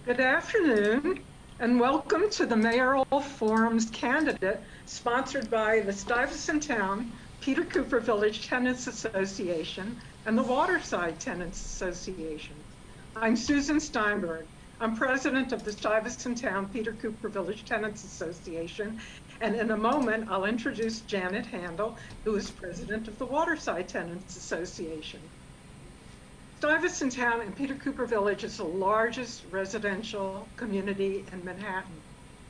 Good afternoon, and welcome to the Mayoral Forum's candidate sponsored by the Stuyvesant Town Peter Cooper Village Tenants Association and the Waterside Tenants Association. I'm Susan Steinberg. I'm president of the Stuyvesant Town Peter Cooper Village Tenants Association, and in a moment I'll introduce Janet Handel, who is president of the Waterside Tenants Association. Stuyvesant Town and Peter Cooper Village is the largest residential community in Manhattan.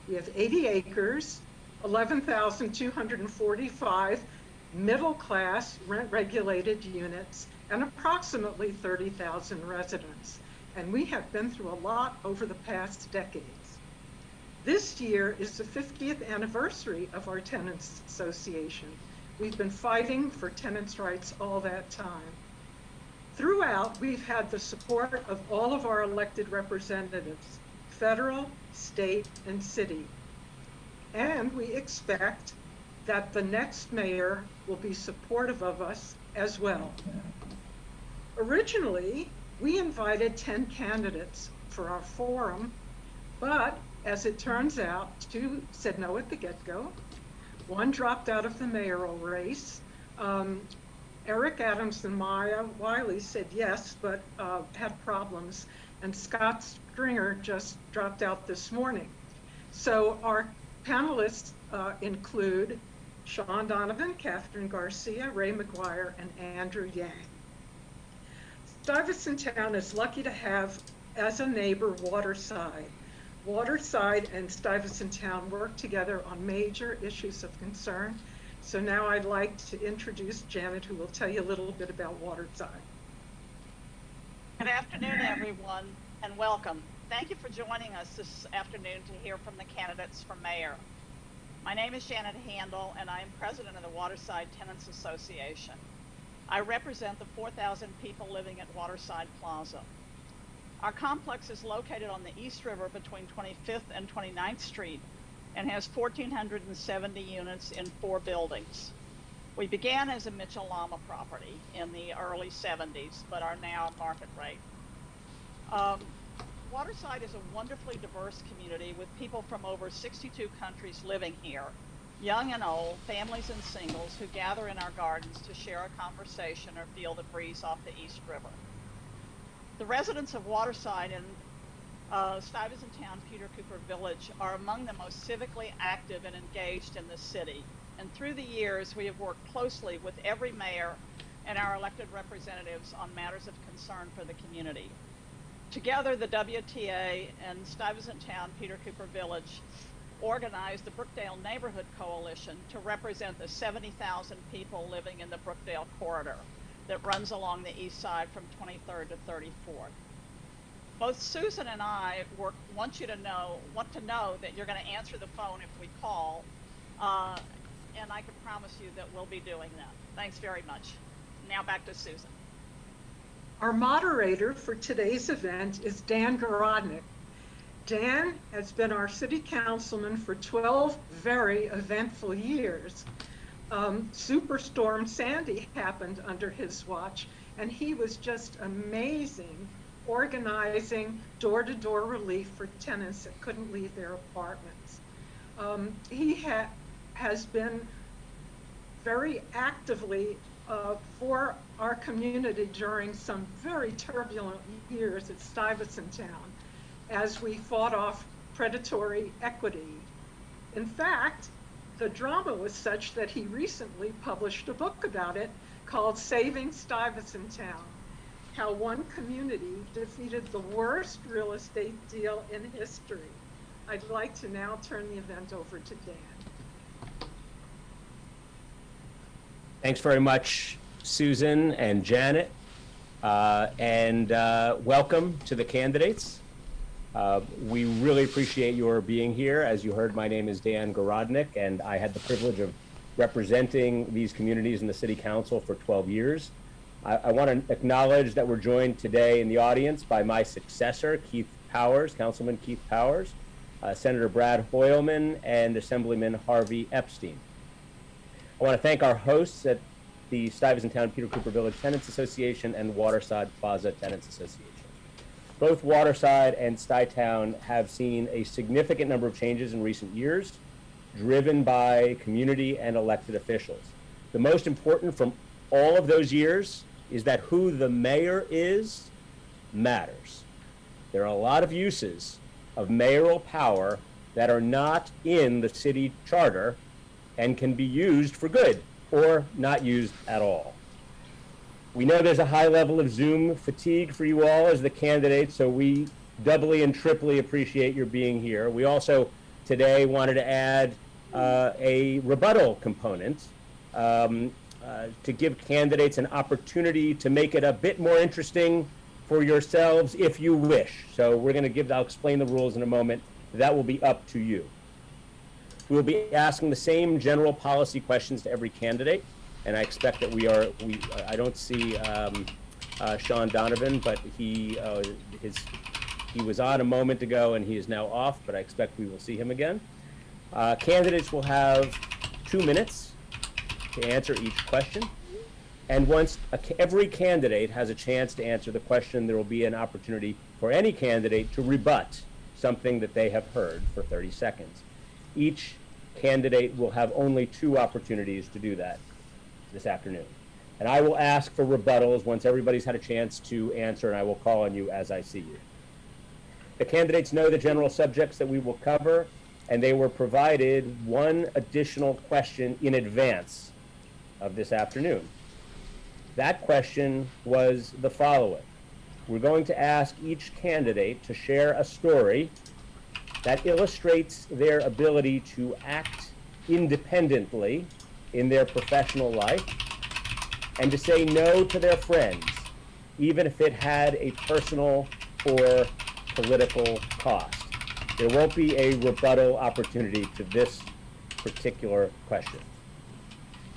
We have 80 acres, 11,245 middle-class rent-regulated units, and approximately 30,000 residents. And we have been through a lot over the past decades. This year is the 50th anniversary of our Tenants Association. We've been fighting for tenants' rights all that time. Throughout, we've had the support of all of our elected representatives, federal, state, and city. And we expect that the next mayor will be supportive of us as well. Originally, we invited 10 candidates for our forum, but as it turns out, 2 said no at the get-go. 1 dropped out of the mayoral race. Eric Adams and Maya Wiley said yes, but had problems. And Scott Stringer just dropped out this morning. So our panelists include Sean Donovan, Catherine Garcia, Ray McGuire, and Andrew Yang. Stuyvesant Town is lucky to have, as a neighbor, Waterside. Waterside and Stuyvesant Town work together on major issues of concern. So now I'd like to introduce Janet, who will tell you a little bit about Waterside. Good afternoon, everyone, and welcome. Thank you for joining us this afternoon to hear from the candidates for mayor. My name is Janet Handel, and I am president of the Waterside Tenants Association. I represent the 4,000 people living at Waterside Plaza. Our complex is located on the East River between 25th and 29th Street, and has 1,470 units in 4 buildings. We began as a Mitchell Lama property in the early 70s, but are now market rate. Waterside is a wonderfully diverse community with people from over 62 countries living here, young and old, families and singles who gather in our gardens to share a conversation or feel the breeze off the East River. The residents of Waterside and Stuyvesant Town Peter Cooper Village are among the most civically active and engaged in the city. And through the years, we have worked closely with every mayor and our elected representatives on matters of concern for the community. Together, the WTA and Stuyvesant Town Peter Cooper Village organized the Brookdale Neighborhood Coalition to represent the 70,000 people living in the Brookdale corridor that runs along the east side from 23rd to 34th. Both Susan and I want to know that you're going to answer the phone if we call, and I can promise you that we'll be doing that. Thanks very much. Now back to Susan. Our moderator for today's event is Dan Garodnick. Dan has been our city councilman for 12 very eventful years. Superstorm Sandy happened under his watch, and he was just amazing, organizing door-to-door relief for tenants that couldn't leave their apartments. He has been very actively for our community during some very turbulent years at Stuyvesant Town as we fought off predatory equity. In fact, the drama was such that he recently published a book about it called Saving Stuyvesant Town: How One Community Defeated the Worst Real Estate Deal in History. I'd like to now turn the event over to Dan. Thanks very much, Susan and Janet, and welcome to the candidates. We really appreciate your being here. As you heard, my name is Dan Garodnick, and I had the privilege of representing these communities in the City Council for 12 years. I want to acknowledge that we're joined today in the audience by my successor, Keith Powers, Councilman Keith Powers, Senator Brad Hoylman, and Assemblyman Harvey Epstein. I want to thank our hosts at the Stuyvesant Town Peter Cooper Village Tenants Association and Waterside Plaza Tenants Association. both Waterside and Stuytown have seen a significant number of changes in recent years, driven by community and elected officials. The most important from all of those years is that who the mayor is matters. There are a lot of uses of mayoral power that are not in the city charter and can be used for good or not used at all. We know there's a high level of Zoom fatigue for you all as the candidates, so we doubly and triply appreciate your being here. We also today wanted to add a rebuttal component to give candidates an opportunity to make it a bit more interesting for yourselves if you wish. So we're going to I'll explain the rules in a moment. That will be up to you. We will be asking the same general policy questions to every candidate, and I expect that I don't see Sean Donovan, but he was on a moment ago and he is now off, but I expect we will see him again. Candidates will have 2 minutes to answer each question. And once every candidate has a chance to answer the question, there will be an opportunity for any candidate to rebut something that they have heard for 30 seconds. Each candidate will have only 2 opportunities to do that this afternoon. And I will ask for rebuttals once everybody's had a chance to answer, and I will call on you as I see you. The candidates know the general subjects that we will cover, and they were provided 1 additional question in advance of this afternoon. That question was the following. We're going to ask each candidate to share a story that illustrates their ability to act independently in their professional life and to say no to their friends, even if it had a personal or political cost. There won't be a rebuttal opportunity to this particular question.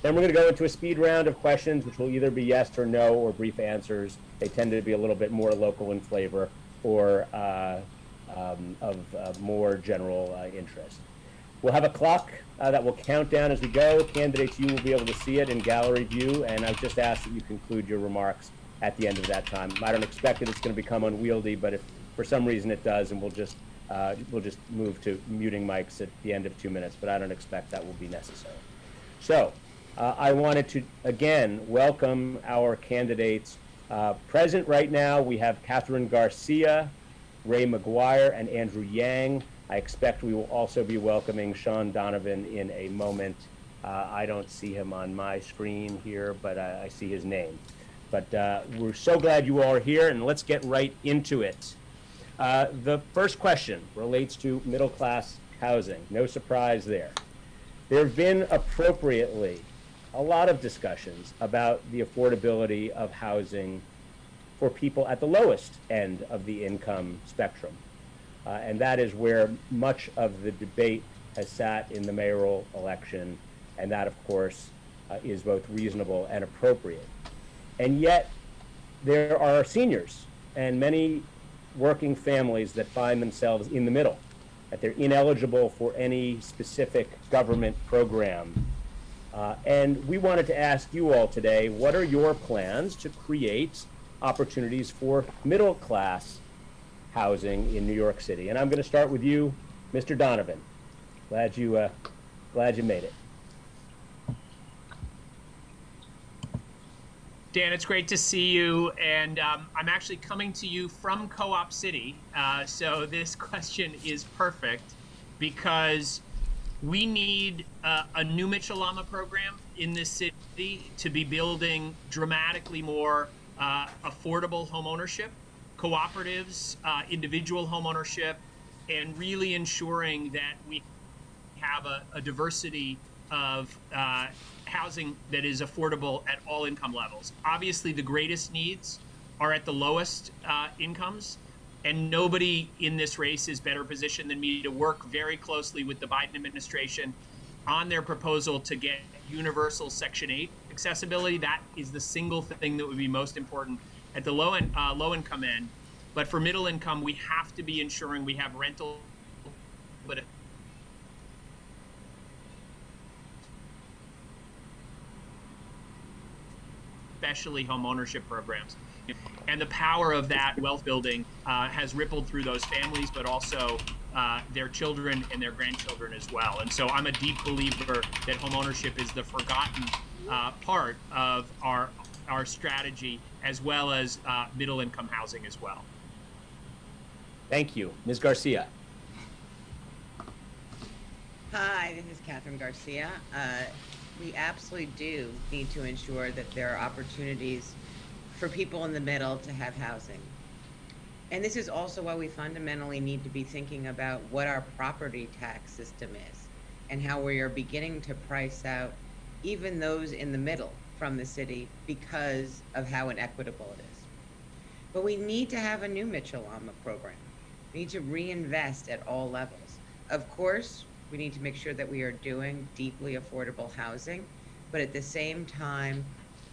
Then we're going to go into a speed round of questions, which will either be yes or no or brief answers. They tend to be a little bit more local in flavor or of more general interest. We'll have a clock that will count down as we go. Candidates, you will be able to see it in gallery view, and I just ask that you conclude your remarks at the end of that time. I don't expect that it's going to become unwieldy, but if for some reason it does, and we'll just move to muting mics at the end of 2 minutes, but I don't expect that will be necessary. So I wanted to, again, welcome our candidates. Present right now, we have Catherine Garcia, Ray McGuire, and Andrew Yang. I expect we will also be welcoming Sean Donovan in a moment. I don't see him on my screen here, but I see his name. But we're so glad you all are here, and let's get right into it. The first question relates to middle-class housing. No surprise there. There have been appropriately a lot of discussions about the affordability of housing for people at the lowest end of the income spectrum. And that is where much of the debate has sat in the mayoral election, and that, of course, is both reasonable and appropriate. And yet, there are seniors and many working families that find themselves in the middle, that they're ineligible for any specific government program. And we wanted to ask you all today, what are your plans to create opportunities for middle-class housing in New York City? And I'm going to start with you, Mr. Donovan. Glad you made it. Dan, it's great to see you, and I'm actually coming to you from Co-op City, so this question is perfect because we need a new Mitchell-Lama program in this city to be building dramatically more affordable home ownership, cooperatives, individual home ownership, and really ensuring that we have a diversity of housing that is affordable at all income levels. Obviously, the greatest needs are at the lowest incomes, and nobody in this race is better positioned than me to work very closely with the Biden administration on their proposal to get universal Section 8 accessibility. That is the single thing that would be most important at the low income end. But for middle income, we have to be ensuring we have rental, but especially home ownership programs. And the power of that wealth building has rippled through those families, but also their children and their grandchildren as well. And so I'm a deep believer that homeownership is the forgotten part of our strategy, as well as middle income housing as well. Thank you. Ms. Garcia. Hi, this is Catherine Garcia. We absolutely do need to ensure that there are opportunities for people in the middle to have housing. And this is also why we fundamentally need to be thinking about what our property tax system is and how we are beginning to price out even those in the middle from the city because of how inequitable it is. But we need to have a new Mitchell-Lama program. We need to reinvest at all levels. Of course, we need to make sure that we are doing deeply affordable housing, but at the same time,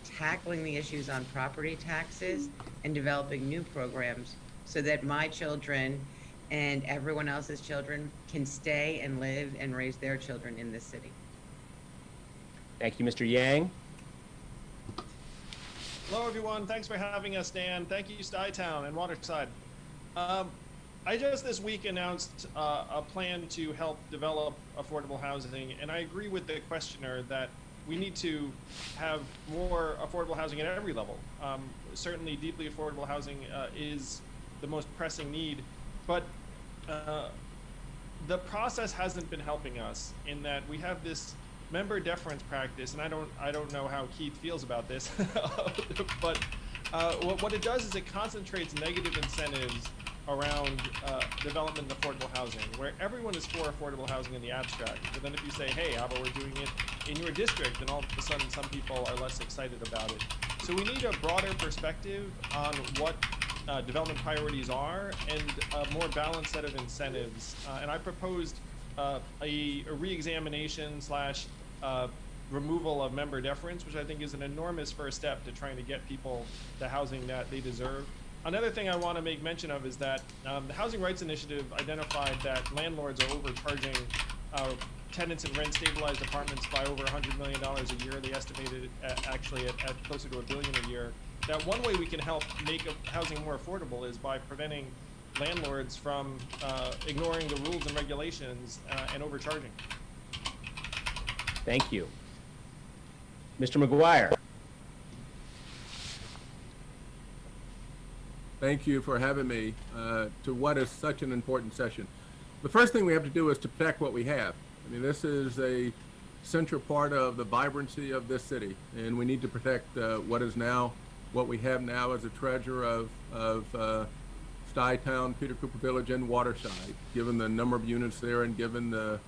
tackling the issues on property taxes and developing new programs so that my children and everyone else's children can stay and live and raise their children in this city. Thank you, Mr. Yang. Hello, everyone. Thanks for having us, Dan. Thank you, Stuytown and Waterside. I just this week announced a plan to help develop affordable housing, and I agree with the questioner that we need to have more affordable housing at every level. Certainly, deeply affordable housing is the most pressing need, but the process hasn't been helping us in that we have this member deference practice, and I don't know how Keith feels about this, but what it does is it concentrates negative incentives around development of affordable housing, where everyone is for affordable housing in the abstract. But then if you say, hey, how about we're doing it in your district, then all of a sudden some people are less excited about it. So we need a broader perspective on what development priorities are and a more balanced set of incentives. And I proposed a re-examination slash removal of member deference, which I think is an enormous first step to trying to get people the housing that they deserve. Another thing I want to make mention of is that the Housing Rights Initiative identified that landlords are overcharging tenants in rent-stabilized apartments by over $100 million a year. They estimated actually at closer to $1 billion a year. That one way we can help make housing more affordable is by preventing landlords from ignoring the rules and regulations and overcharging. Thank you. Mr. McGuire. Thank you for having me to what is such an important session. The first thing we have to do is to protect what we have. I mean, this is a central part of the vibrancy of this city, and we need to protect what we have now as a treasure of Stuytown, Peter Cooper Village, and Waterside, given the number of units there and given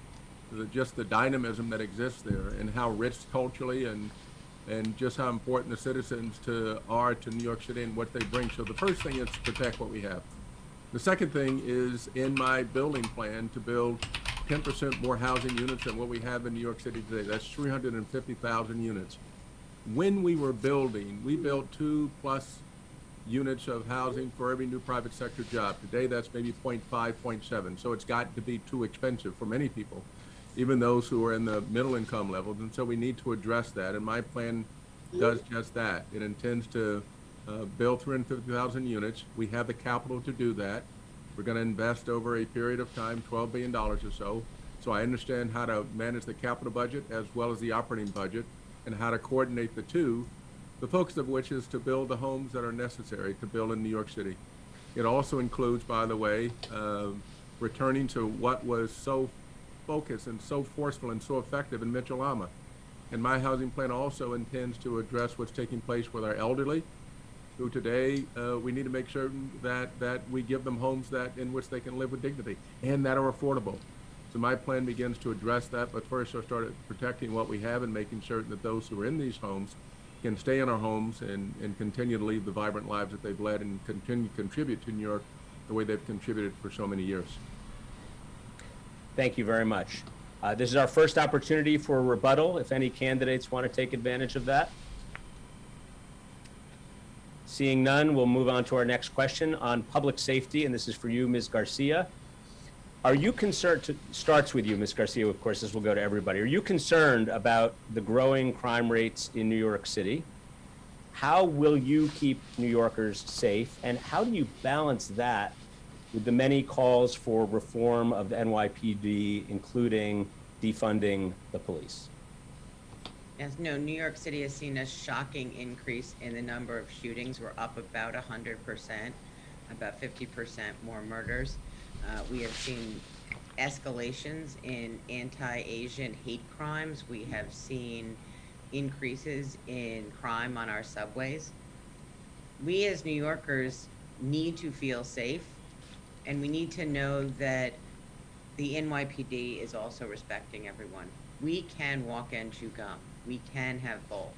just the dynamism that exists there and how rich culturally and just how important the citizens are to New York City and what they bring. So the first thing is to protect what we have. The second thing is in my building plan to build 10% more housing units than what we have in New York City today. That's 350,000 units. When we were building, we built 2+ units of housing for every new private sector job. Today, that's maybe 0.5, 0.7. So it's got to be too expensive for many people, even those who are in the middle income levels. And so we need to address that. And my plan does just that. It intends to build 350,000 units. We have the capital to do that. We're going to invest over a period of time, $12 billion or so. So I understand how to manage the capital budget as well as the operating budget and how to coordinate the two, the focus of which is to build the homes that are necessary to build in New York City. It also includes, by the way, returning to what was so focused and so forceful and so effective in Mitchell-Lama. And my housing plan also intends to address what's taking place with our elderly, who today we need to make certain that we give them homes in which they can live with dignity and that are affordable. So my plan begins to address that, but first I started protecting what we have and making certain that those who are in these homes can stay in our homes and continue to lead the vibrant lives that they've led and continue to contribute to New York the way they've contributed for so many years. Thank you very much. This is our first opportunity for a rebuttal, if any candidates want to take advantage of that. Seeing none, we'll move on to our next question on public safety, and this is for you, Ms. Garcia. Are you concerned, starts with you, Ms. Garcia, of course, this will go to everybody. Are you concerned about the growing crime rates in New York City? How will you keep New Yorkers safe, and how do you balance that with the many calls for reform of the NYPD, including defunding the police? Yes, no, New York City has seen a shocking increase in the number of shootings. We're up about 100%, about 50% more murders. We have seen escalations in anti-Asian hate crimes. We have seen increases in crime on our subways. We as New Yorkers need to feel safe, and we need to know that the NYPD is also respecting everyone. We can walk and chew gum. We can have both.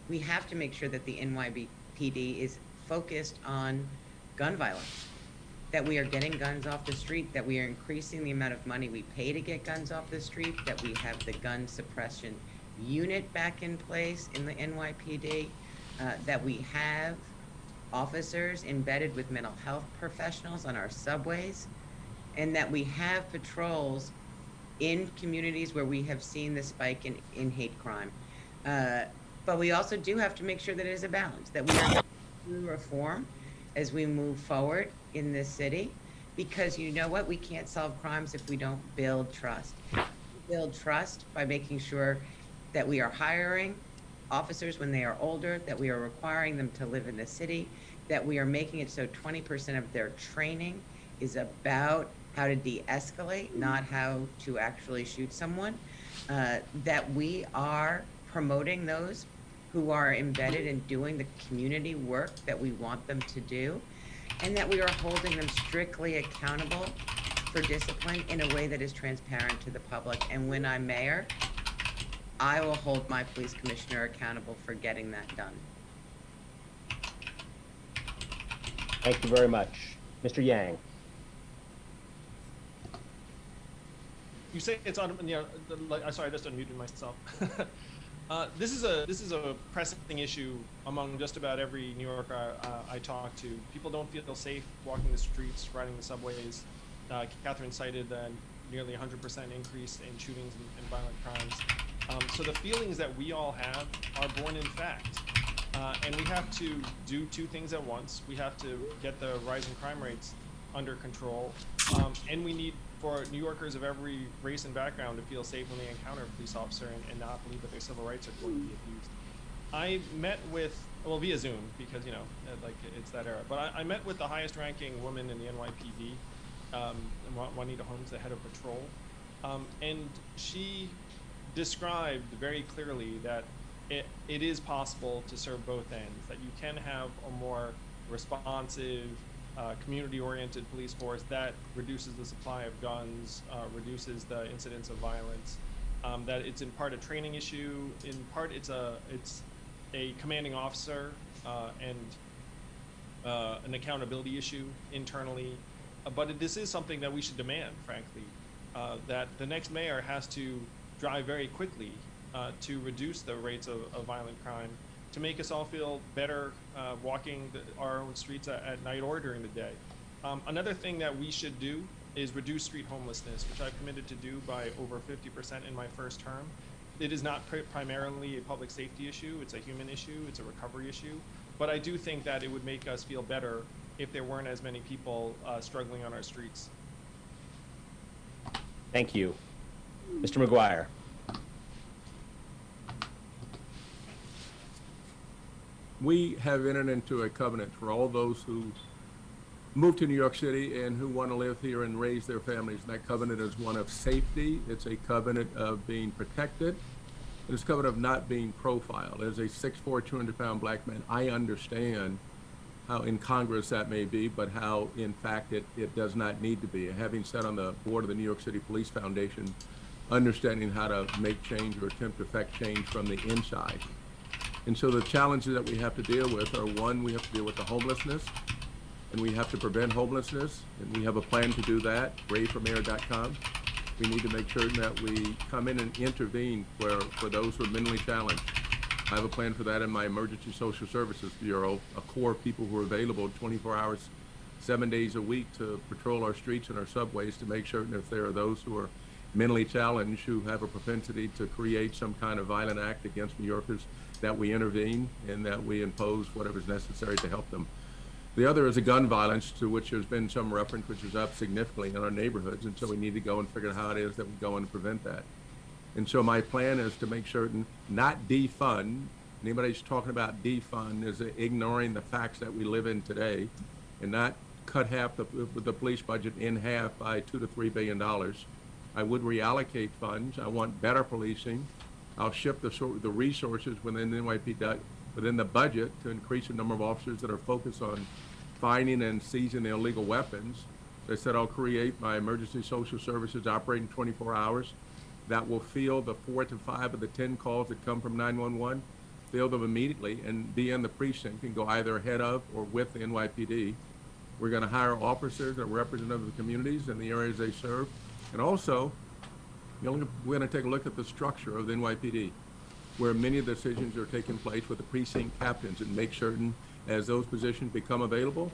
We have to make sure that the NYPD is focused on gun violence, that we are getting guns off the street, that we are increasing the amount of money we pay to get guns off the street, that we have the gun suppression unit back in place in the NYPD, that we have officers embedded with mental health professionals on our subways, and that we have patrols in communities where we have seen the spike in hate crime. But we also do have to make sure that it is a balance, that we are through reform as we move forward in this city, because you know what? We can't solve crimes if we don't build trust. We build trust by making sure that we are hiring officers when they are older, that we are requiring them to live in the city, that we are making it so 20% of their training is about how to de-escalate, not how to actually shoot someone, that we are promoting those who are embedded in doing the community work that we want them to do, and that we are holding them strictly accountable for discipline in a way that is transparent to the public. And when I'm mayor, I will hold my police commissioner accountable for getting that done. Thank you very much. Mr. Yang. You say it's on, sorry, I just unmuted myself. This is a pressing issue among just about every New Yorker I talk to. People don't feel safe walking the streets, riding the subways. Catherine cited the nearly 100% increase in shootings and violent crimes. So the feelings that we all have are born in fact. And we have to do two things at once. We have to get the rising crime rates under control, and we need for New Yorkers of every race and background to feel safe when they encounter a police officer and not believe that their civil rights are going to be abused. I met with, well, via Zoom, because, you know, like it's that era, but I met with the highest ranking woman in the NYPD, Juanita Holmes, the head of patrol, and she described very clearly that it is possible to serve both ends, that you can have a more responsive, community-oriented police force that reduces the supply of guns, reduces the incidence of violence, that it's in part a training issue, in part it's a commanding officer and an accountability issue internally, but this is something that we should demand, frankly, that the next mayor has to drive very quickly to reduce the rates of violent crime, to make us all feel better walking our own streets at night or during the day. Another thing that we should do is reduce street homelessness, which I've committed to do by over 50% in my first term. It is not primarily a public safety issue, it's a human issue, it's a recovery issue, but I do think that it would make us feel better if there weren't as many people struggling on our streets. Thank you. Mr. McGuire. We have entered into a covenant for all those who move to New York City and who want to live here and raise their families. And that covenant is one of safety. It's a covenant of being protected. It's a covenant of not being profiled. As a 6'4", 200-pound black man, I understand how incongruous that may be, but how, in fact, it does not need to be. Having sat on the board of the New York City Police Foundation, understanding how to make change or attempt to affect change from the inside. And so the challenges that we have to deal with are, one, we have to deal with the homelessness, and we have to prevent homelessness, and we have a plan to do that, raveformayor.com. We need to make sure that we come in and intervene for those who are mentally challenged. I have a plan for that in my Emergency Social Services Bureau, a core of people who are available 24 hours, 7 days a week to patrol our streets and our subways to make sure that if there are those who are mentally challenged, who have a propensity to create some kind of violent act against New Yorkers, that we intervene and that we impose whatever's necessary to help them. The other is a gun violence, to which there's been some reference, which is up significantly in our neighborhoods, and so we need to go and figure out how it is that we go and prevent that. And so my plan is to make certain, not defund. Anybody who's talking about defund is ignoring the facts that we live in today, and not cut half the police budget in half by $2 to $3 billion. I would reallocate funds. I want better policing. I'll shift the resources within the NYPD, within the budget, to increase the number of officers that are focused on finding and seizing the illegal weapons. As I said, I'll create my emergency social services operating 24 hours that will field the 4 to 5 of the 10 calls that come from 911, field them immediately, and be in the precinct and go either ahead of or with the NYPD. We're going to hire officers that are representative of the communities and the areas they serve. And also, we're going to take a look at the structure of the NYPD, where many of the decisions are taking place with the precinct captains, and make certain, as those positions become available,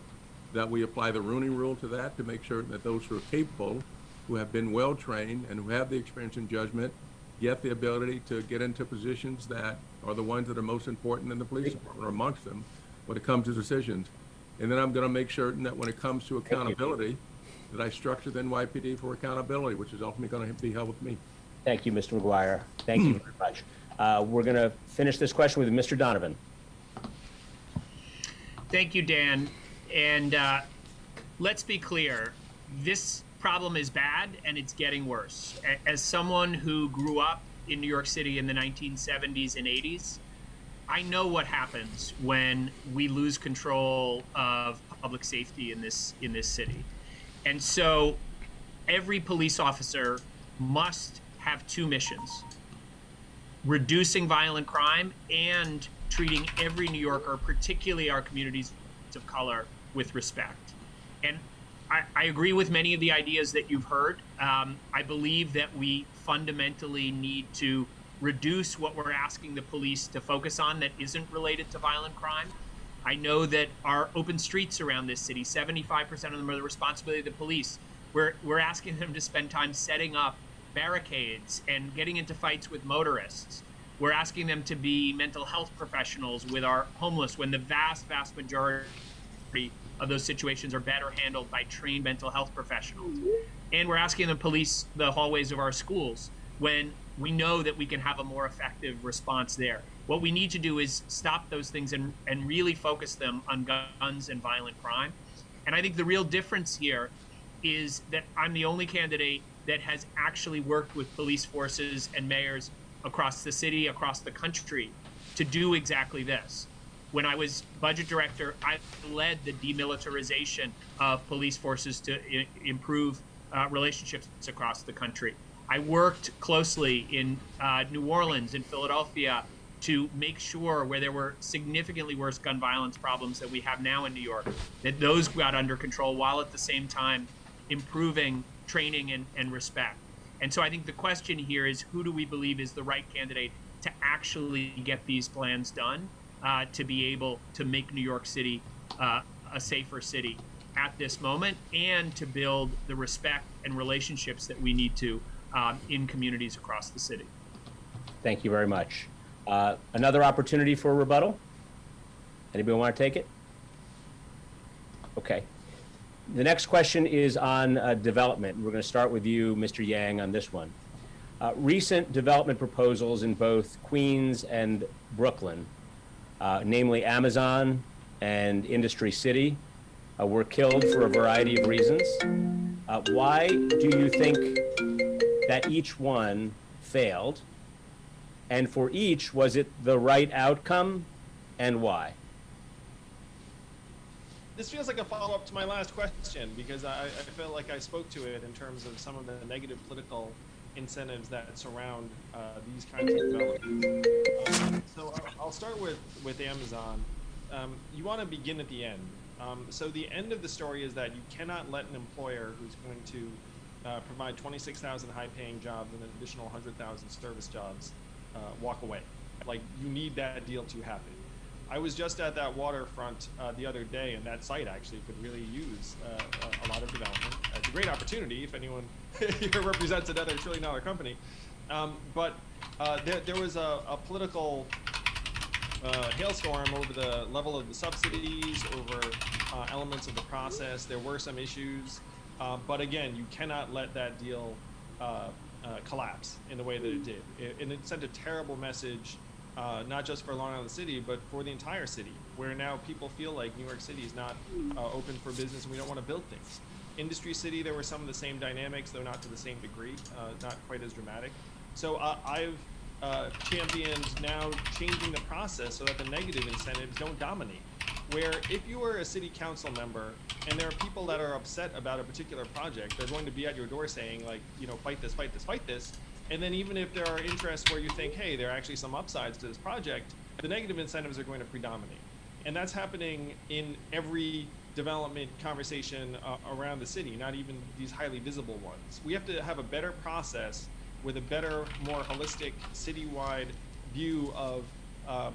that we apply the Rooney Rule to that, to make sure that those who are capable, who have been well trained and who have the experience and judgment, get the ability to get into positions that are the ones that are most important in the police department, or amongst them, when it comes to decisions. And then I'm going to make certain that when it comes to accountability, that I structure the NYPD for accountability, which is ultimately going to be held with me. Thank you, Mr. McGuire. Thank you very much. We're going to finish this question with Mr. Donovan. Thank you, Dan. And let's be clear, this problem is bad and it's getting worse. As someone who grew up in New York City in the 1970s and 80s, I know what happens when we lose control of public safety in this city. And so every police officer must have two missions: reducing violent crime and treating every New Yorker, particularly our communities of color, with respect. And I agree with many of the ideas that you've heard. I believe that we fundamentally need to reduce what we're asking the police to focus on that isn't related to violent crime. I know that our open streets around this city, 75% of them are the responsibility of the police. We're asking them to spend time setting up barricades and getting into fights with motorists. We're asking them to be mental health professionals with our homeless, when the vast, vast majority of those situations are better handled by trained mental health professionals. And we're asking them to police the hallways of our schools, when we know that we can have a more effective response there. What we need to do is stop those things and really focus them on guns and violent crime. And I think the real difference here is that I'm the only candidate that has actually worked with police forces and mayors across the city, across the country, to do exactly this. When I was budget director, I led the demilitarization of police forces to improve relationships across the country. I worked closely in New Orleans and Philadelphia to make sure, where there were significantly worse gun violence problems that we have now in New York, that those got under control, while at the same time improving training and respect. And so I think the question here is, who do we believe is the right candidate to actually get these plans done, to be able to make New York City a safer city at this moment, and to build the respect and relationships that we need to in communities across the city. Thank you very much. Another opportunity for a rebuttal? Anybody want to take it? Okay. The next question is on development. We're going to start with you, Mr. Yang, on this one. Recent development proposals in both Queens and Brooklyn, namely Amazon and Industry City, were killed for a variety of reasons. Why do you think that each one failed? And for each, was it the right outcome, and why? This feels like a follow-up to my last question, because I felt like I spoke to it in terms of some of the negative political incentives that surround these kinds of developments. So I'll start with Amazon. You want to begin at the end. So the end of the story is that you cannot let an employer who's going to provide 26,000 high-paying jobs and an additional 100,000 service jobs walk away. Like, you need that deal to happen. I was just at that waterfront the other day, and that site actually could really use a lot of development. It's a great opportunity if anyone here represents another $1 trillion company. But there was a political hailstorm over the level of the subsidies, over elements of the process. There were some issues, but again, you cannot let that deal collapse in the way that it did. And it sent a terrible message, not just for Long Island City, but for the entire city, where now people feel like New York City is not open for business and we don't want to build things. Industry City, there were some of the same dynamics, though not to the same degree, not quite as dramatic. So I've championed now changing the process so that the negative incentives don't dominate. Where if you are a city council member and there are people that are upset about a particular project, they're going to be at your door saying, like, you know, fight this, fight this, fight this. And then even if there are interests where you think, hey, there are actually some upsides to this project, the negative incentives are going to predominate. And that's happening in every development conversation around the city, not even these highly visible ones. We have to have a better process with a better, more holistic, citywide view of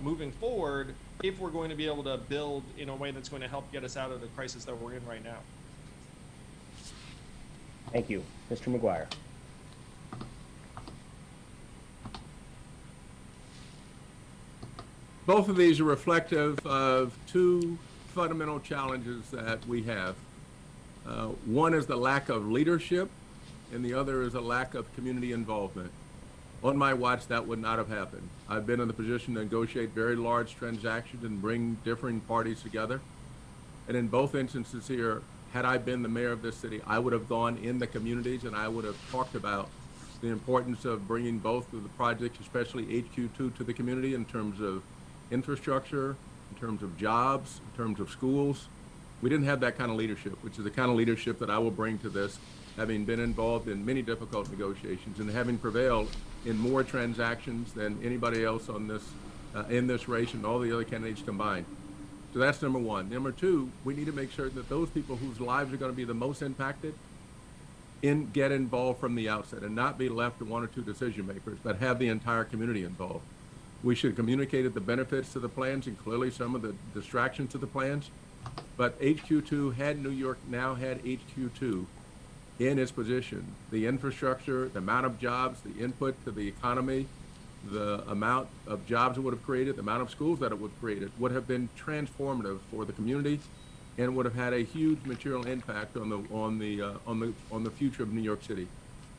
moving forward if we're going to be able to build in a way that's going to help get us out of the crisis that we're in right now. Thank you. Mr. McGuire. Both of these are reflective of two fundamental challenges that we have. One is the lack of leadership, and the other is a lack of community involvement. On my watch, that would not have happened. I've been in the position to negotiate very large transactions and bring differing parties together. And in both instances here, had I been the mayor of this city, I would have gone in the communities and I would have talked about the importance of bringing both of the projects, especially HQ2, to the community in terms of infrastructure, in terms of jobs, in terms of schools. We didn't have that kind of leadership, which is the kind of leadership that I will bring to this, having been involved in many difficult negotiations and having prevailed in more transactions than anybody else on this, in this race and all the other candidates combined. So that's number one. Number two, we need to make sure that those people whose lives are going to be the most impacted get involved from the outset and not be left to one or two decision makers, but have the entire community involved. We should communicate the benefits to the plans and clearly some of the distractions to the plans. But HQ2 had New York now had HQ2 in its position. The infrastructure, the amount of jobs, the input to the economy, the amount of jobs it would have created, the amount of schools that it would have created would have been transformative for the community and would have had a huge material impact on the future of New York City.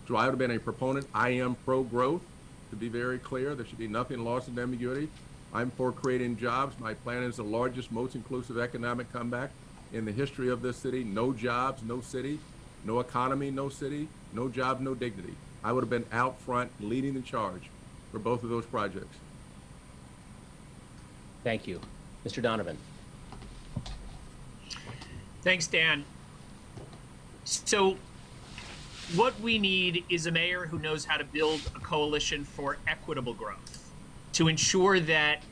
So I would have been a proponent. I am pro-growth. To be very clear, there should be nothing lost in ambiguity. I'm for creating jobs. My plan is the largest, most inclusive economic comeback in the history of this city. No jobs, no city, no economy, no city, no job, no dignity. I would have been out front leading the charge for both of those projects. Thank you. Mr. Donovan. Thanks, Dan. So what we need is a mayor who knows how to build a coalition for equitable growth, to ensure that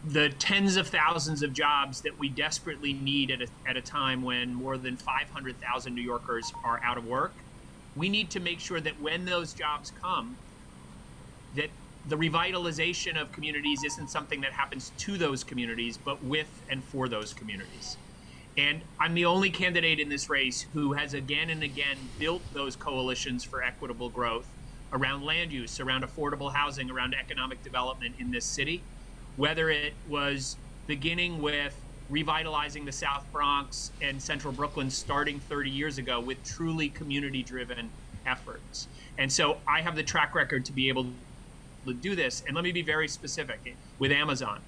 the tens of thousands of jobs that we desperately need at a time when more than 500,000 New Yorkers are out of work, we need to make sure that when those jobs come, that the revitalization of communities isn't something that happens to those communities, but with and for those communities. And I'm the only candidate in this race who has again and again built those coalitions for equitable growth around land use, around affordable housing, around economic development in this city, whether it was beginning with revitalizing the South Bronx and Central Brooklyn starting 30 years ago with truly community-driven efforts. And so I have the track record to be able to do this. And let me be very specific with Amazon.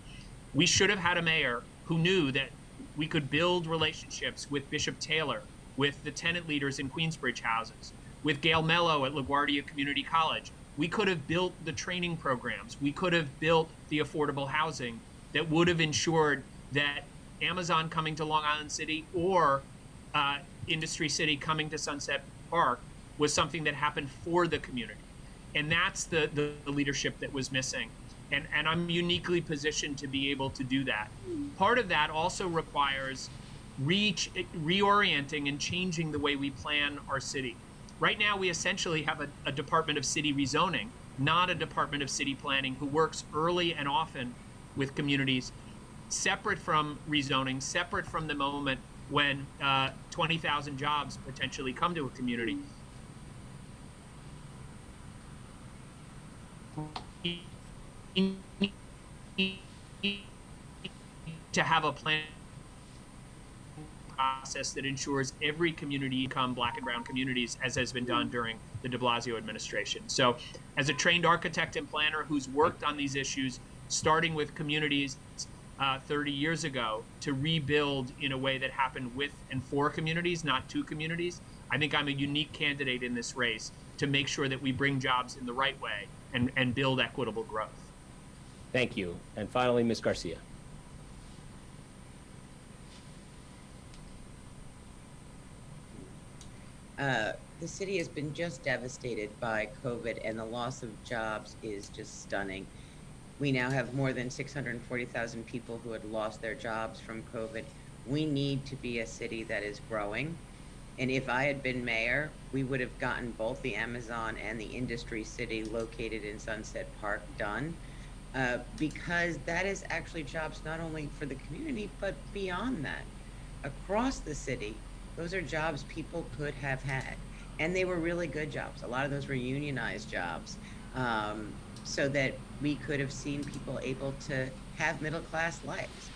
We should have had a mayor who knew that we could build relationships with Bishop Taylor, with the tenant leaders in Queensbridge houses, with Gail Mello at LaGuardia Community College. We could have built the training programs. We could have built the affordable housing that would have ensured that Amazon coming to Long Island City or Industry City coming to Sunset Park was something that happened for the community. And that's the leadership that was missing. And I'm uniquely positioned to be able to do that. Part of that also requires reorienting and changing the way we plan our city. Right now, we essentially have a Department of City Rezoning, not a Department of City Planning, who works early and often with communities, separate from rezoning, separate from the moment when 20,000 jobs potentially come to a community. to have a plan process that ensures every community income, Black and brown communities, as has been done during the de Blasio administration. So as a trained architect and planner who's worked on these issues, starting with communities 30 years ago to rebuild in a way that happened with and for communities, not to communities, I think I'm a unique candidate in this race to make sure that we bring jobs in the right way and build equitable growth. Thank you. And finally, Ms. Garcia. The city has been just devastated by COVID, and the loss of jobs is just stunning. We now have more than 640,000 people who had lost their jobs from COVID. We need to be a city that is growing. And if I had been mayor, we would have gotten both the Amazon and the Industry City located in Sunset Park done, because that is actually jobs not only for the community, but beyond that. Across the city, those are jobs people could have had. And they were really good jobs. A lot of those were unionized jobs, so that we could have seen people able to have middle-class lives.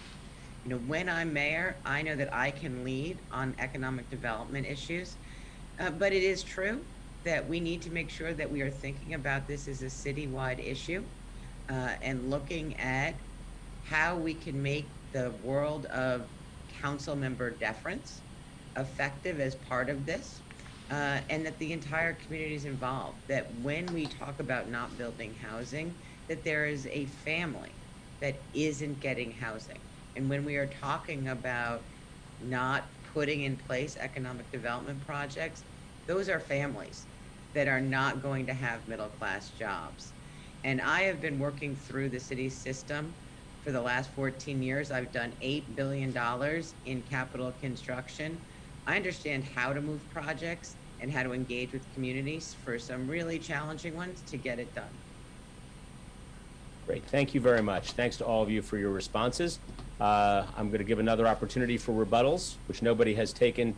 You know, when I'm mayor, I know that I can lead on economic development issues, but it is true that we need to make sure that we are thinking about this as a citywide issue, and looking at how we can make the world of council member deference effective as part of this, and that the entire community is involved, that when we talk about not building housing, that there is a family that isn't getting housing. And when we are talking about not putting in place economic development projects, those are families that are not going to have middle-class jobs. And I have been working through the city system for the last 14 years. I've done $8 billion in capital construction. I understand how to move projects and how to engage with communities for some really challenging ones to get it done. Great. Thank you very much. Thanks to all of you for your responses. I'm going to give another opportunity for rebuttals, which nobody has taken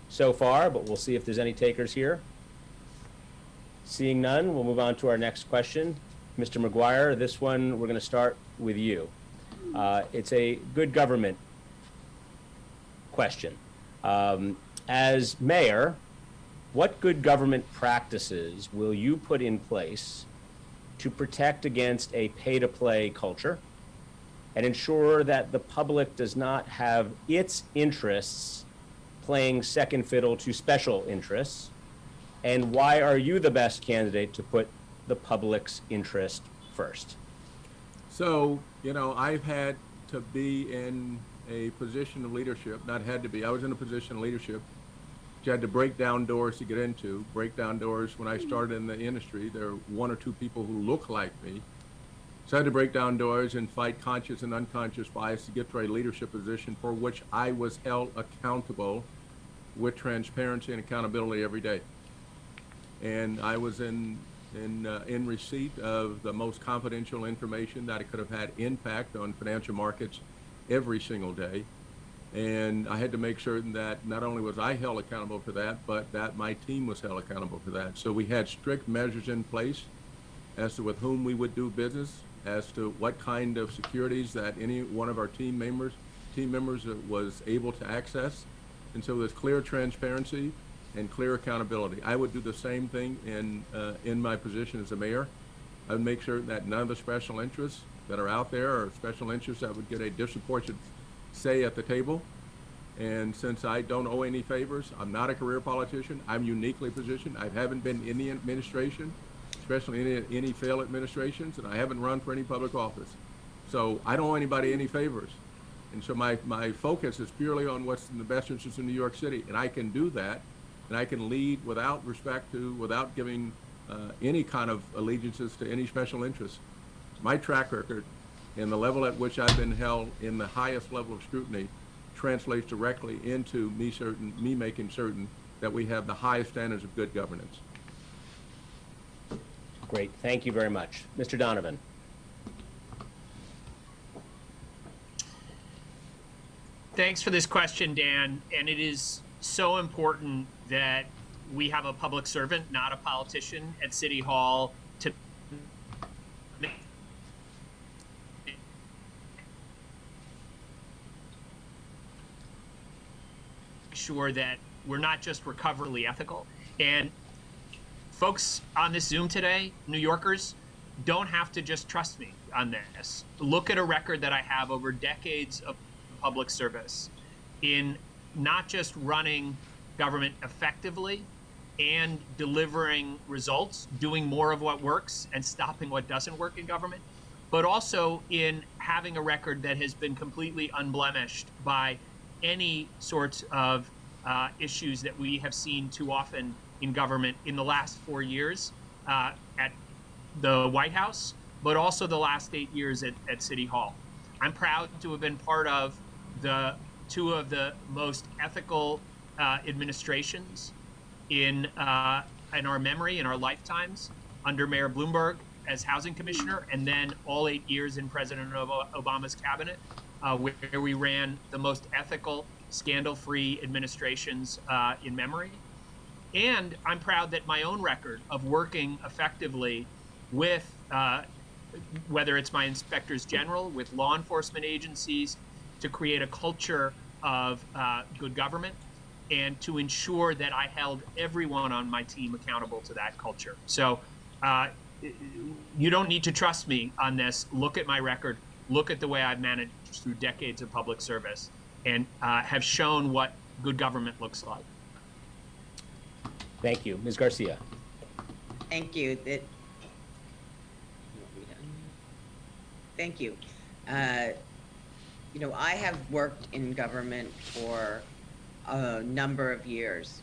so far, but we'll see if there's any takers here. Seeing none, we'll move on to our next question. Mr. McGuire, this one we're going to start with you. It's a good government question. As mayor, what good government practices will you put in place to protect against a pay-to-play culture and ensure that the public does not have its interests playing second fiddle to special interests? And why are you the best candidate to put the public's interest first? So, you know, I've had to be in a position of leadership, not had to be, I was in a position of leadership, which I had to break down doors to get into, break down doors. When I started in the industry, there were one or two people who looked like me. So I had to break down doors and fight conscious and unconscious bias to get to a leadership position for which I was held accountable with transparency and accountability every day. And I was in receipt of the most confidential information that it could have had impact on financial markets every single day. And I had to make certain that not only was I held accountable for that, but that my team was held accountable for that. So we had strict measures in place as to with whom we would do business, as to what kind of securities that any one of our team members was able to access. And so there's clear transparency and clear accountability. I would do the same thing in my position as a mayor. I would make sure that none of the special interests that are out there are special interests that would get a disproportionate say at the table. And since I don't owe any favors, I'm not a career politician. I'm uniquely positioned. I haven't been in the administration, especially any failed administrations, and I haven't run for any public office. So I don't owe anybody any favors. And so my focus is purely on what's in the best interest of New York City. And I can do that, and I can lead without giving any kind of allegiances to any special interests. My track record and the level at which I've been held in the highest level of scrutiny translates directly into me making certain that we have the highest standards of good governance. Great, thank you very much. Mr. Donovan. Thanks for this question, Dan. And it is so important that we have a public servant, not a politician, at City Hall to ensure that we're not just recoverably ethical. And folks on this Zoom today, New Yorkers, don't have to just trust me on this. Look at a record that I have over decades of public service in not just running government effectively and delivering results, doing more of what works and stopping what doesn't work in government, but also in having a record that has been completely unblemished by any sorts of issues that we have seen too often in government in the last 4 years at the White House, but also the last 8 years at City Hall. I'm proud to have been part of the two of the most ethical administrations in our memory, in our lifetimes, under Mayor Bloomberg as housing commissioner, and then all 8 years in President Obama's cabinet, where we ran the most ethical, scandal-free administrations in memory. And I'm proud that my own record of working effectively with, whether it's my inspectors general, with law enforcement agencies, to create a culture of good government, and to ensure that I held everyone on my team accountable to that culture. So you don't need to trust me on this. Look at my record. Look at the way I've managed through decades of public service and have shown what good government looks like. Thank you. Ms. Garcia. Thank you. Thank you. You know, I have worked in government for a number of years.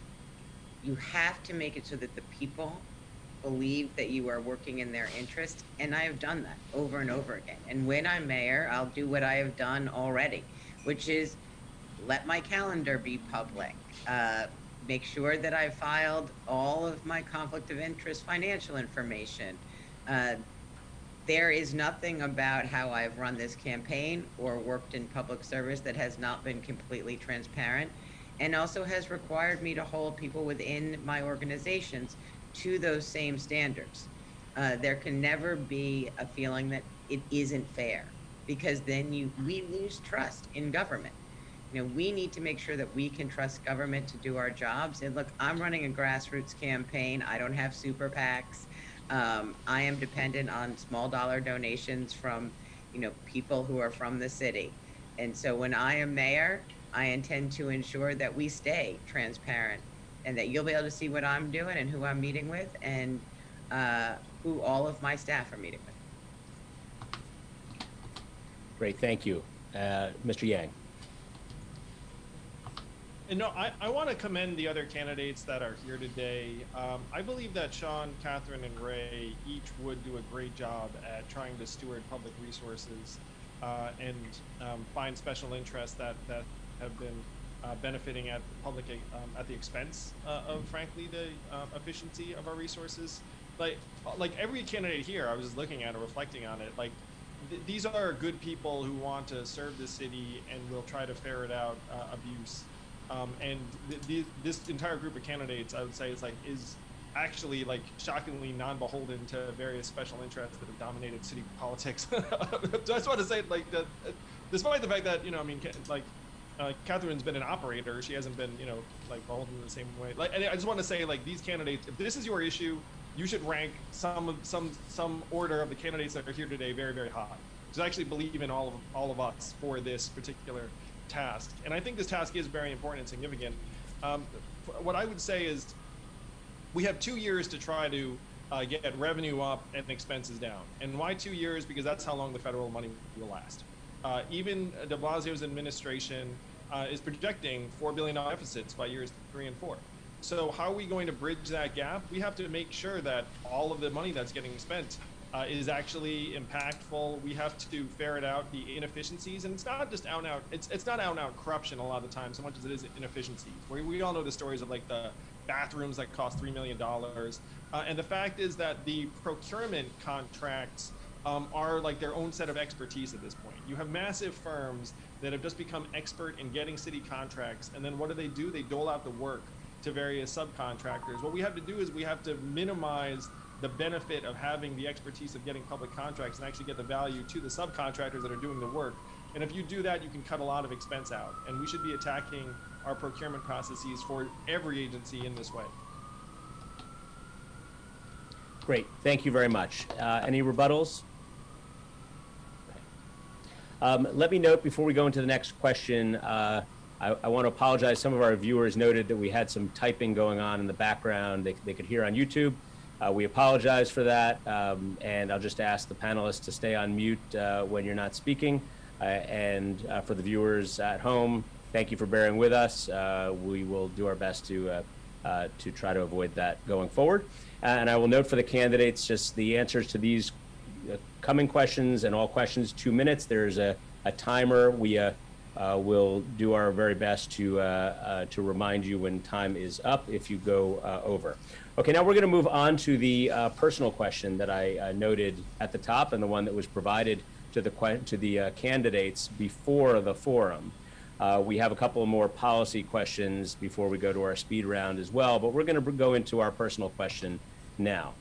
You have to make it so that the people believe that you are working in their interest, and I have done that over and over again. And when I'm mayor, I'll do what I have done already, which is let my calendar be public, make sure that I filed all of my conflict of interest financial information. There is nothing about how I've run this campaign or worked in public service that has not been completely transparent, and also has required me to hold people within my organizations to those same standards. There can never be a feeling that it isn't fair, because then we lose trust in government. You know, we need to make sure that we can trust government to do our jobs. And look, I'm running a grassroots campaign. I don't have super PACs. I am dependent on small dollar donations from, you know, people who are from the city. And so when I am mayor, I intend to ensure that we stay transparent and that you'll be able to see what I'm doing and who I'm meeting with and who all of my staff are meeting with. Great, thank you. Mr. Yang. And no, I want to commend the other candidates that are here today. I believe that Sean, Catherine, and Ray each would do a great job at trying to steward public resources and find special interests that have been benefiting at the public at the expense of, frankly, the efficiency of our resources. Like every candidate here, I was just looking at it, reflecting on it. Like these are good people who want to serve the city and will try to ferret out abuse. And this entire group of candidates, I would say, is actually like shockingly non-beholden to various special interests that have dominated city politics. So I just want to say, like, that despite the fact that, you know, I mean, like, Catherine's been an operator, she hasn't been, you know, like beholden in the same way. Like, and I just want to say, like, these candidates, if this is your issue, you should rank some order of the candidates that are here today very, very high. Just actually believe in all of us for this particular task. And I think this task is very important and significant. What I would say is we have 2 years to try to get revenue up and expenses down. And why 2 years? Because that's how long the federal money will last. Even de Blasio's administration is projecting $4 billion deficits by years 3 and 4. So how are we going to bridge that gap? We have to make sure that all of the money that's getting spent is actually impactful. We have to ferret out the inefficiencies, and it's not just out and out. It's not out and out corruption a lot of the time, so much as it is inefficiencies. We all know the stories of like the bathrooms that cost $3 million, and the fact is that the procurement contracts are like their own set of expertise at this point. You have massive firms that have just become expert in getting city contracts, and then what do? They dole out the work to various subcontractors. What we have to do is we have to minimize the benefit of having the expertise of getting public contracts and actually get the value to the subcontractors that are doing the work. And if you do that, you can cut a lot of expense out. And we should be attacking our procurement processes for every agency in this way. Great, thank you very much. Any rebuttals? Let me note before we go into the next question, I want to apologize. Some of our viewers noted that we had some typing going on in the background they could hear on YouTube. We apologize for that, and I'll just ask the panelists to stay on mute when you're not speaking. And for the viewers at home, thank you for bearing with us. We will do our best to try to avoid that going forward. And I will note for the candidates just the answers to these coming questions and all questions, 2 minutes. There's a timer. We will do our very best to remind you when time is up if you go over. Okay, now we're going to move on to the personal question that I noted at the top and the one that was provided to the candidates before the forum. We have a couple of more policy questions before we go to our speed round as well, but we're going to go into our personal question now.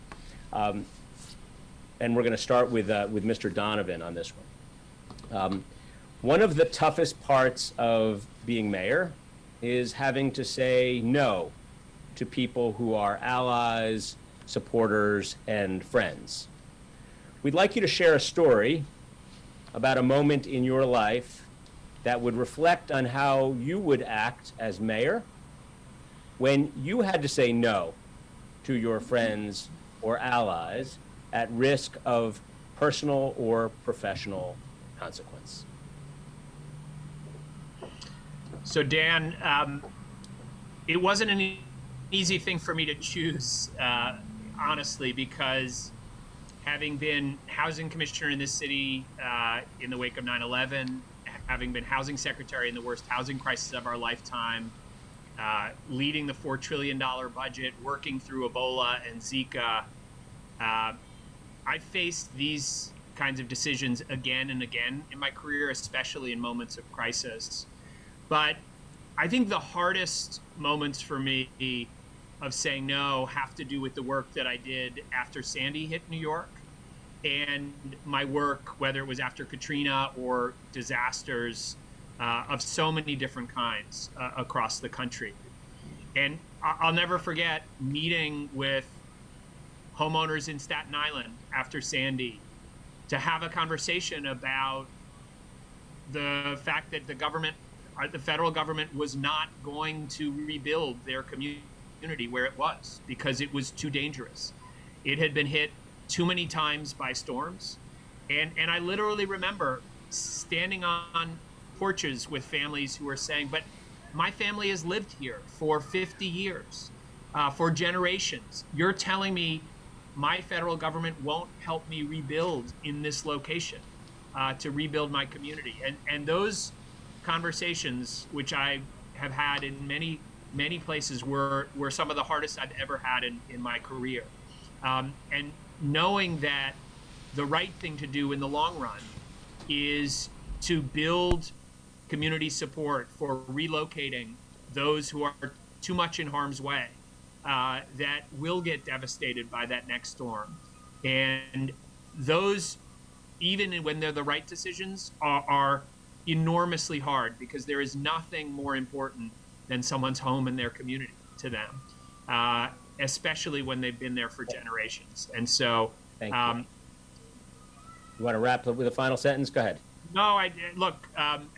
And we're going to start with Mr. Donovan on this one. One of the toughest parts of being mayor is having to say no to people who are allies, supporters, and friends. We'd like you to share a story about a moment in your life that would reflect on how you would act as mayor when you had to say no to your friends or allies at risk of personal or professional consequence. So Dan, it wasn't an easy thing for me to choose, honestly, because having been housing commissioner in this city in the wake of 9/11, having been housing secretary in the worst housing crisis of our lifetime, leading the $4 trillion budget, working through Ebola and Zika, I faced these kinds of decisions again and again in my career, especially in moments of crisis. But I think the hardest moments for me of saying no have to do with the work that I did after Sandy hit New York, and my work, whether it was after Katrina or disasters of so many different kinds across the country. And I'll never forget meeting with homeowners in Staten Island after Sandy to have a conversation about the fact that the federal government was not going to rebuild their community where it was because it was too dangerous. It had been hit too many times by storms. And I literally remember standing on porches with families who were saying, but my family has lived here for 50 years, for generations. You're telling me my federal government won't help me rebuild in this location, to rebuild my community. And those conversations, which I have had in many, many places, were some of the hardest I've ever had in my career. And knowing that the right thing to do in the long run is to build community support for relocating those who are too much in harm's way, that will get devastated by that next storm. And those, even when they're the right decisions, are enormously hard, because there is nothing more important than someone's home and their community to them, especially when they've been there for generations. And so, Thank you. You want to wrap up with a final sentence? Go ahead. No, look,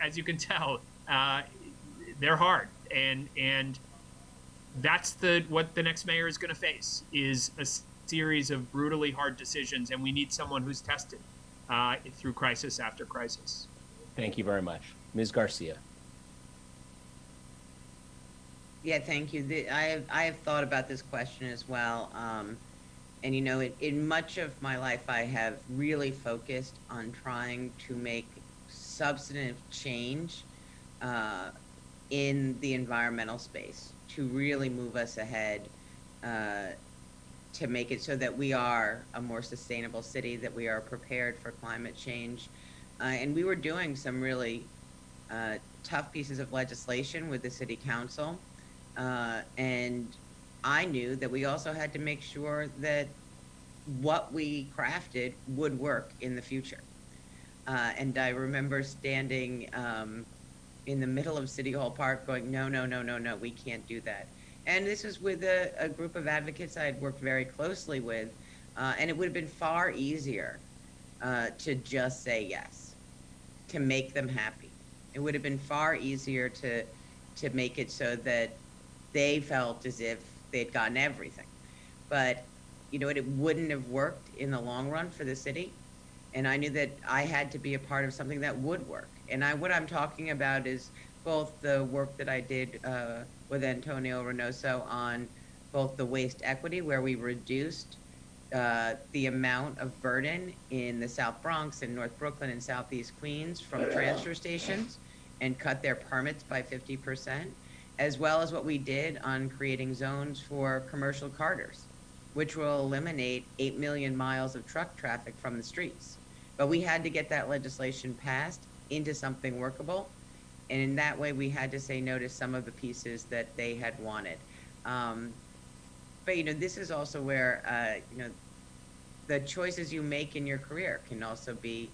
as you can tell, they're hard, and that's what the next mayor is going to face, is a series of brutally hard decisions, and we need someone who's tested through crisis after crisis. Thank you very much. Ms. Garcia. Yeah, thank you. I have thought about this question as well. And you know, in much of my life, I have really focused on trying to make substantive change in the environmental space to really move us ahead, to make it so that we are a more sustainable city, that we are prepared for climate change. And we were doing some really tough pieces of legislation with the city council. And I knew that we also had to make sure that what we crafted would work in the future. And I remember standing in the middle of City Hall Park going, no, no, no, no, no, we can't do that. And this was with a group of advocates I had worked very closely with, and it would have been far easier to just say yes, to make them happy. It would have been far easier to make it so that they felt as if they'd gotten everything. But, you know, it wouldn't have worked in the long run for the city. And I knew that I had to be a part of something that would work. And what I'm talking about is both the work that I did with Antonio Reynoso on both the waste equity, where we reduced the amount of burden in the South Bronx and North Brooklyn and Southeast Queens from transfer stations and cut their permits by 50%, as well as what we did on creating zones for commercial carters, which will eliminate 8 million miles of truck traffic from the streets. But we had to get that legislation passed into something workable. And in that way, we had to say no to some of the pieces that they had wanted. But, you know, this is also where, you know, the choices you make in your career can also be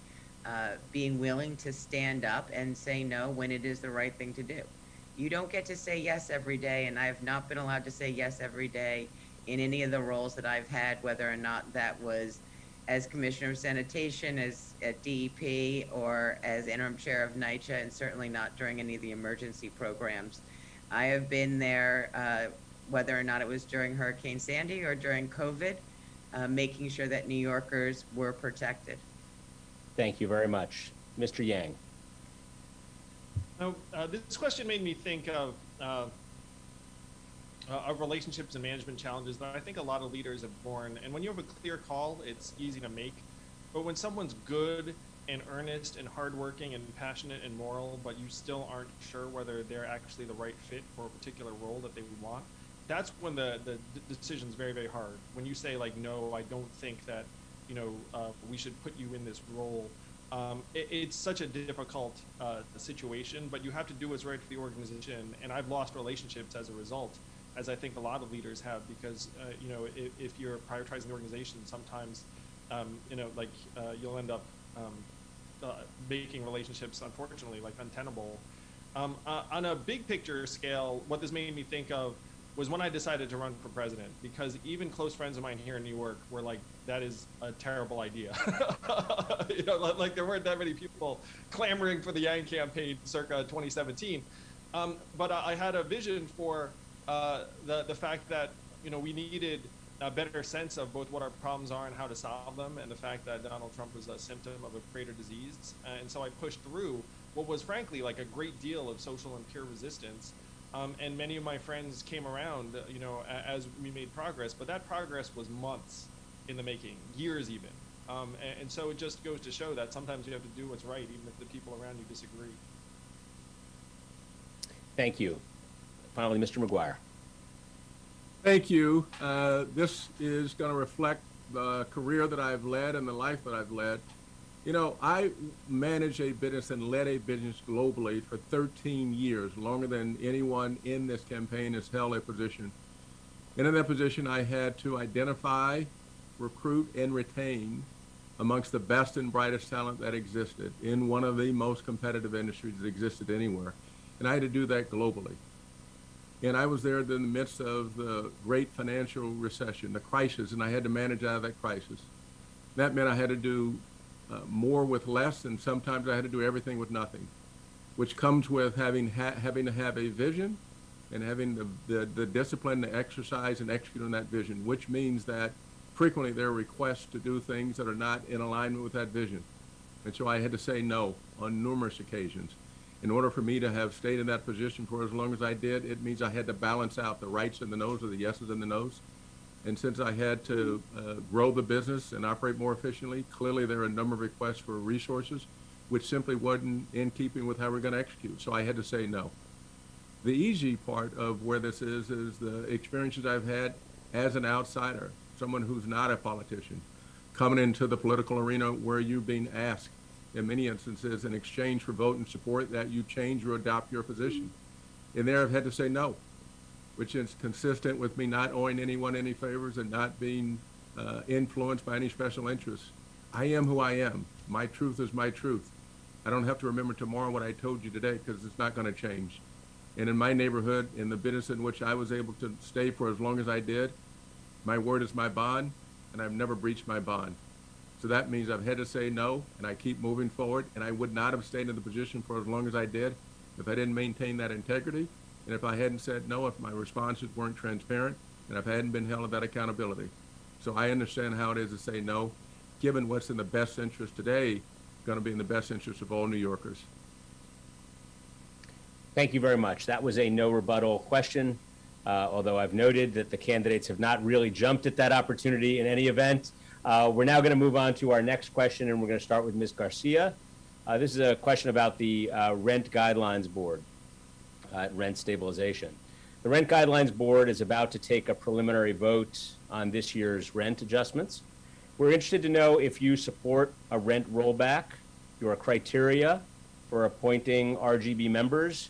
being willing to stand up and say no when it is the right thing to do. You don't get to say yes every day, and I have not been allowed to say yes every day in any of the roles that I've had, whether or not that was as Commissioner of Sanitation, as at DEP, or as interim chair of NYCHA, and certainly not during any of the emergency programs. I have been there, whether or not it was during Hurricane Sandy or during COVID, making sure that New Yorkers were protected. Thank you very much. Mr. Yang. Now, this question made me think of relationships and management challenges that I think a lot of leaders have borne. And when you have a clear call, it's easy to make. But when someone's good and earnest and hardworking and passionate and moral, but you still aren't sure whether they're actually the right fit for a particular role that they would want, that's when the decision's very, very hard. When you say, like, no, I don't think that, you know, we should put you in this role. It's such a difficult situation, but you have to do what's right for the organization. And I've lost relationships as a result, as I think a lot of leaders have, because, you know, if you're prioritizing the organization, sometimes, you know, like, you'll end up making relationships, unfortunately, like, untenable. On a big picture scale, what this made me think of was when I decided to run for president, because even close friends of mine here in New York were like, that is a terrible idea. You know, like there weren't that many people clamoring for the Yang campaign circa 2017. But I had a vision for the fact that, you know, we needed a better sense of both what our problems are and how to solve them, and the fact that Donald Trump was a symptom of a greater disease. And so I pushed through what was frankly like a great deal of social and peer resistance. And many of my friends came around, you know, as we made progress, but that progress was months in the making, years even. And so it just goes to show that sometimes you have to do what's right, even if the people around you disagree. Thank you. Finally, Mr. McGuire. Thank you. This is going to reflect the career that I've led and the life that I've led. You know, I managed a business and led a business globally for 13 years, longer than anyone in this campaign has held a position. And in that position, I had to identify, recruit, and retain amongst the best and brightest talent that existed in one of the most competitive industries that existed anywhere. And I had to do that globally. And I was there in the midst of the great financial recession, the crisis, and I had to manage out of that crisis. That meant I had to do more with less, and sometimes I had to do everything with nothing, which comes with having to have a vision and having the discipline to exercise and execute on that vision, which means that frequently there are requests to do things that are not in alignment with that vision. And so I had to say no on numerous occasions. In order for me to have stayed in that position for as long as I did, it means I had to balance out the rights and the no's, or the yeses and the no's. And since I had to grow the business and operate more efficiently, clearly there are a number of requests for resources, which simply wasn't in keeping with how we're going to execute. So I had to say no. The easy part of where this is the experiences I've had as an outsider, someone who's not a politician, coming into the political arena where you're being asked, in many instances, in exchange for vote and support, that you change or adopt your position. And there I've had to say no, which is consistent with me not owing anyone any favors and not being influenced by any special interests. I am who I am. My truth is my truth. I don't have to remember tomorrow what I told you today because it's not going to change. And in my neighborhood, in the business in which I was able to stay for as long as I did, my word is my bond, and I've never breached my bond. So that means I've had to say no, and I keep moving forward, and I would not have stayed in the position for as long as I did if I didn't maintain that integrity, and if I hadn't said no, if my responses weren't transparent, and if I hadn't been held to that accountability. So I understand how it is to say no, given what's in the best interest today, going to be in the best interest of all New Yorkers. Thank you very much. That was a no rebuttal question, although I've noted that the candidates have not really jumped at that opportunity in any event. We're now going to move on to our next question, and we're going to start with Ms. Garcia. This is a question about the Rent Guidelines Board, rent stabilization. The Rent Guidelines Board is about to take a preliminary vote on this year's rent adjustments. We're interested to know if you support a rent rollback, your criteria for appointing RGB members,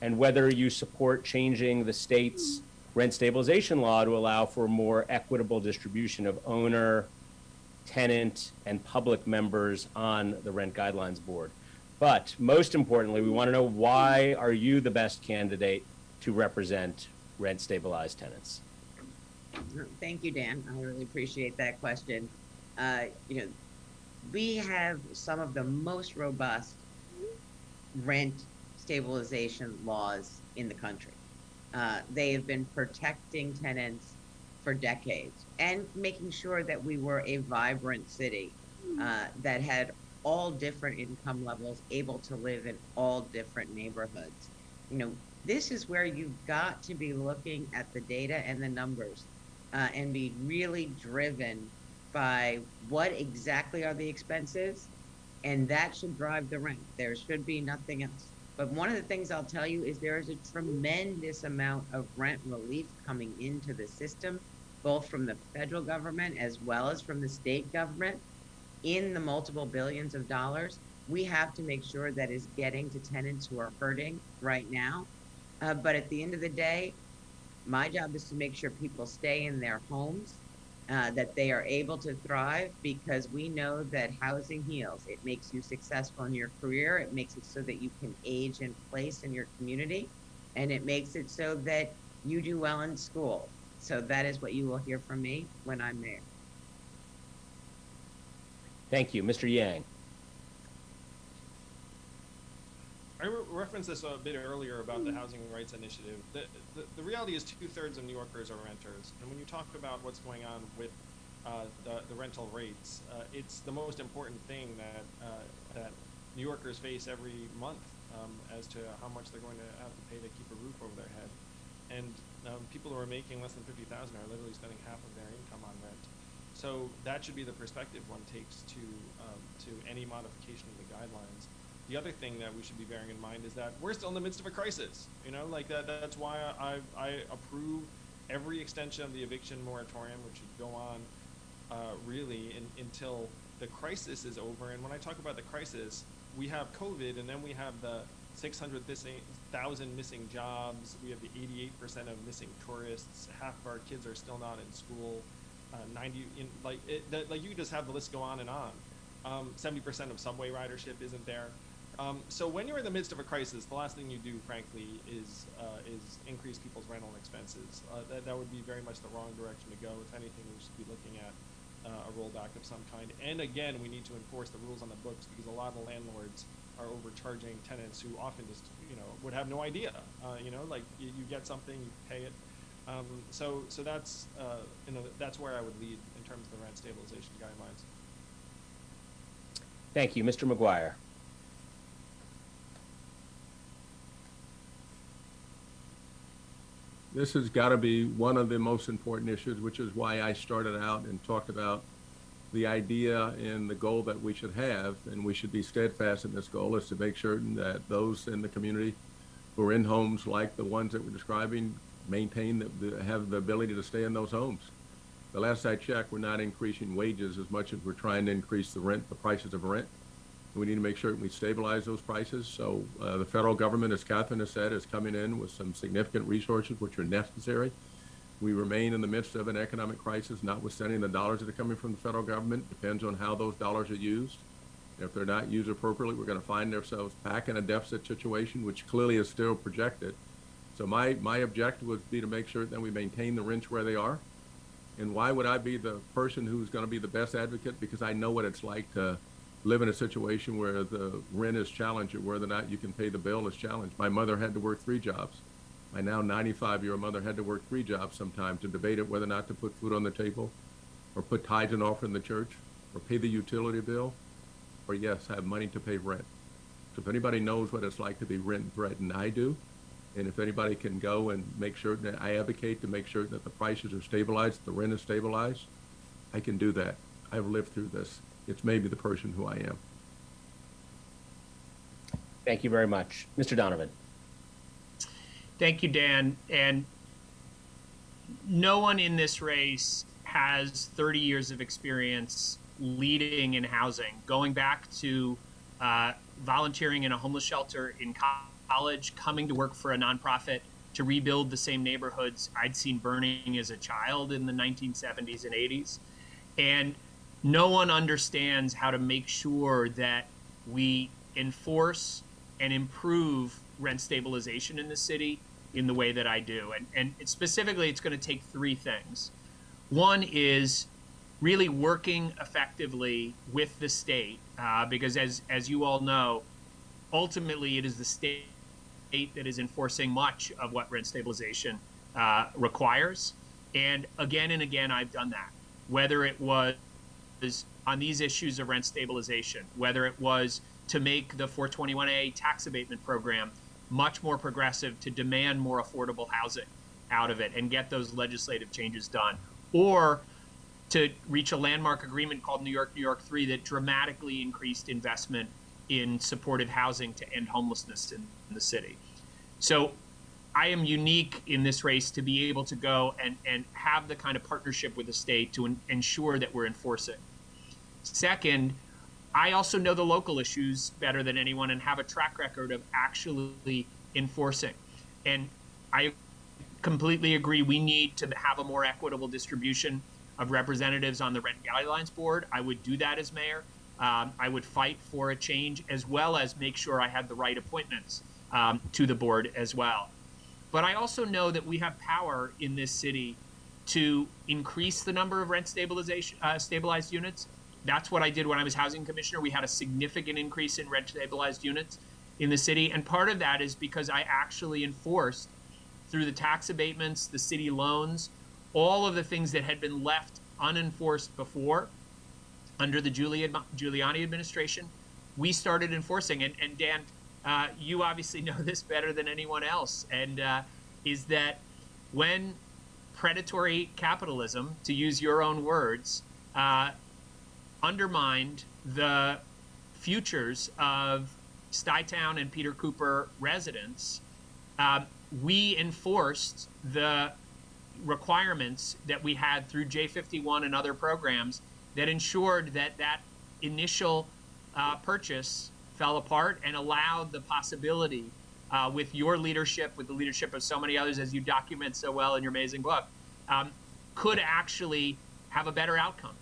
and whether you support changing the state's rent stabilization law to allow for more equitable distribution of owner, tenant, and public members on the Rent Guidelines Board. But most importantly, we want to know, why are you the best candidate to represent rent stabilized tenants? Thank you, Dan. I really appreciate that question. We have some of the most robust rent stabilization laws in the country. They have been protecting tenants for decades and making sure that we were a vibrant city that had all different income levels, able to live in all different neighborhoods. This is where you've got to be looking at the data and the numbers and be really driven by what exactly are the expenses, and that should drive the rent. There should be nothing else. But one of the things I'll tell you is there is a tremendous amount of rent relief coming into the system, both from the federal government as well as from the state government, in the multiple billions of dollars. We have to make sure that is getting to tenants who are hurting right now. But at the end of the day, my job is to make sure people stay in their homes, that they are able to thrive, because we know that housing heals. It makes you successful in your career. It makes it so that you can age in place in your community. And it makes it so that you do well in school. So that is what you will hear from me when I'm there. Thank you. Mr. Yang. I referenced this a bit earlier about the Housing Rights Initiative. The reality is 2/3 of New Yorkers are renters. And when you talk about what's going on with the rental rates, it's the most important thing that New Yorkers face every month as to how much they're going to have to pay to keep a roof over their head. And people who are making less than $50,000 are literally spending half of their income on rent. So that should be the perspective one takes to any modification of the guidelines. The other thing that we should be bearing in mind is that we're still in the midst of a crisis. That's why I approve every extension of the eviction moratorium, which should go on really until the crisis is over. And when I talk about the crisis, we have COVID, and then we have the 600,000 missing jobs. We have the 88% of missing tourists. Half of our kids are still not in school. You just have the list go on and on. 70% of subway ridership isn't there. So when you're in the midst of a crisis, the last thing you do, frankly, is increase people's rental expenses. That would be very much the wrong direction to go. If anything, we should be looking at a rollback of some kind. And again, we need to enforce the rules on the books, because a lot of landlords are overcharging tenants who often just, would have no idea. You get something, you pay it. So that's that's where I would lead in terms of the rent stabilization guidelines. Thank you. Mr. McGuire. This has got to be one of the most important issues, which is why I started out and talked about the idea and the goal that we should have, and we should be steadfast in this goal, is to make certain that those in the community who are in homes like the ones that we're describing have the ability to stay in those homes. The last I checked, we're not increasing wages as much as we're trying to increase the prices of rent. We need to make sure we stabilize those prices. So the federal government, as Catherine has said, is coming in with some significant resources which are necessary. We remain in the midst of an economic crisis, notwithstanding the dollars that are coming from the federal government. Depends on how those dollars are used. If they're not used appropriately, we're going to find ourselves back in a deficit situation, which clearly is still projected. So my objective would be to make sure that we maintain the rents where they are. And why would I be the person who's going to be the best advocate? Because I know what it's like to live in a situation where the rent is challenged, or whether or not you can pay the bill is challenged. My mother had to work 3 jobs. My now 95-year-old mother had to work 3 jobs sometimes to debate it whether or not to put food on the table, or put tithes and offering in the church, or pay the utility bill, or yes, have money to pay rent. So if anybody knows what it's like to be rent threatened, I do. And if anybody can go and make sure that I advocate to make sure that the prices are stabilized, the rent is stabilized, I can do that. I've lived through this. It's maybe the person who I am. Thank you very much. Mr. Donovan. Thank you, Dan. And no one in this race has 30 years of experience leading in housing, going back to volunteering in a homeless shelter in college, coming to work for a nonprofit to rebuild the same neighborhoods I'd seen burning as a child in the 1970s and 80s. And no one understands how to make sure that we enforce and improve rent stabilization in the city in the way that I do. And specifically, it's going to take 3 things. One is really working effectively with the state, because as you all know, ultimately it is the state that is enforcing much of what rent stabilization requires. And again, I've done that, whether it was on these issues of rent stabilization, whether it was to make the 421A tax abatement program much more progressive to demand more affordable housing out of it and get those legislative changes done, or to reach a landmark agreement called New York 3 that dramatically increased investment in supportive housing to end homelessness in the city. So I am unique in this race to be able to go and have the kind of partnership with the state to ensure that we're enforcing. Second, I also know the local issues better than anyone and have a track record of actually enforcing. And I completely agree, we need to have a more equitable distribution of representatives on the Rent Guidelines Board. I would do that as mayor. I would fight for a change, as well as make sure I had the right appointments to the board as well. But I also know that we have power in this city to increase the number of rent stabilized units. That's what I did when I was housing commissioner. We had a significant increase in rent stabilized units in the city. And part of that is because I actually enforced, through the tax abatements, the city loans, all of the things that had been left unenforced before under the Giuliani administration. We started enforcing. And Dan, you obviously know this better than anyone else. And is that when predatory capitalism, to use your own words, undermined the futures of Stuytown and Peter Cooper residents, we enforced the requirements that we had through J51 and other programs that ensured that that initial purchase fell apart and allowed the possibility, with your leadership, with the leadership of so many others, as you document so well in your amazing book, could actually have a better outcome.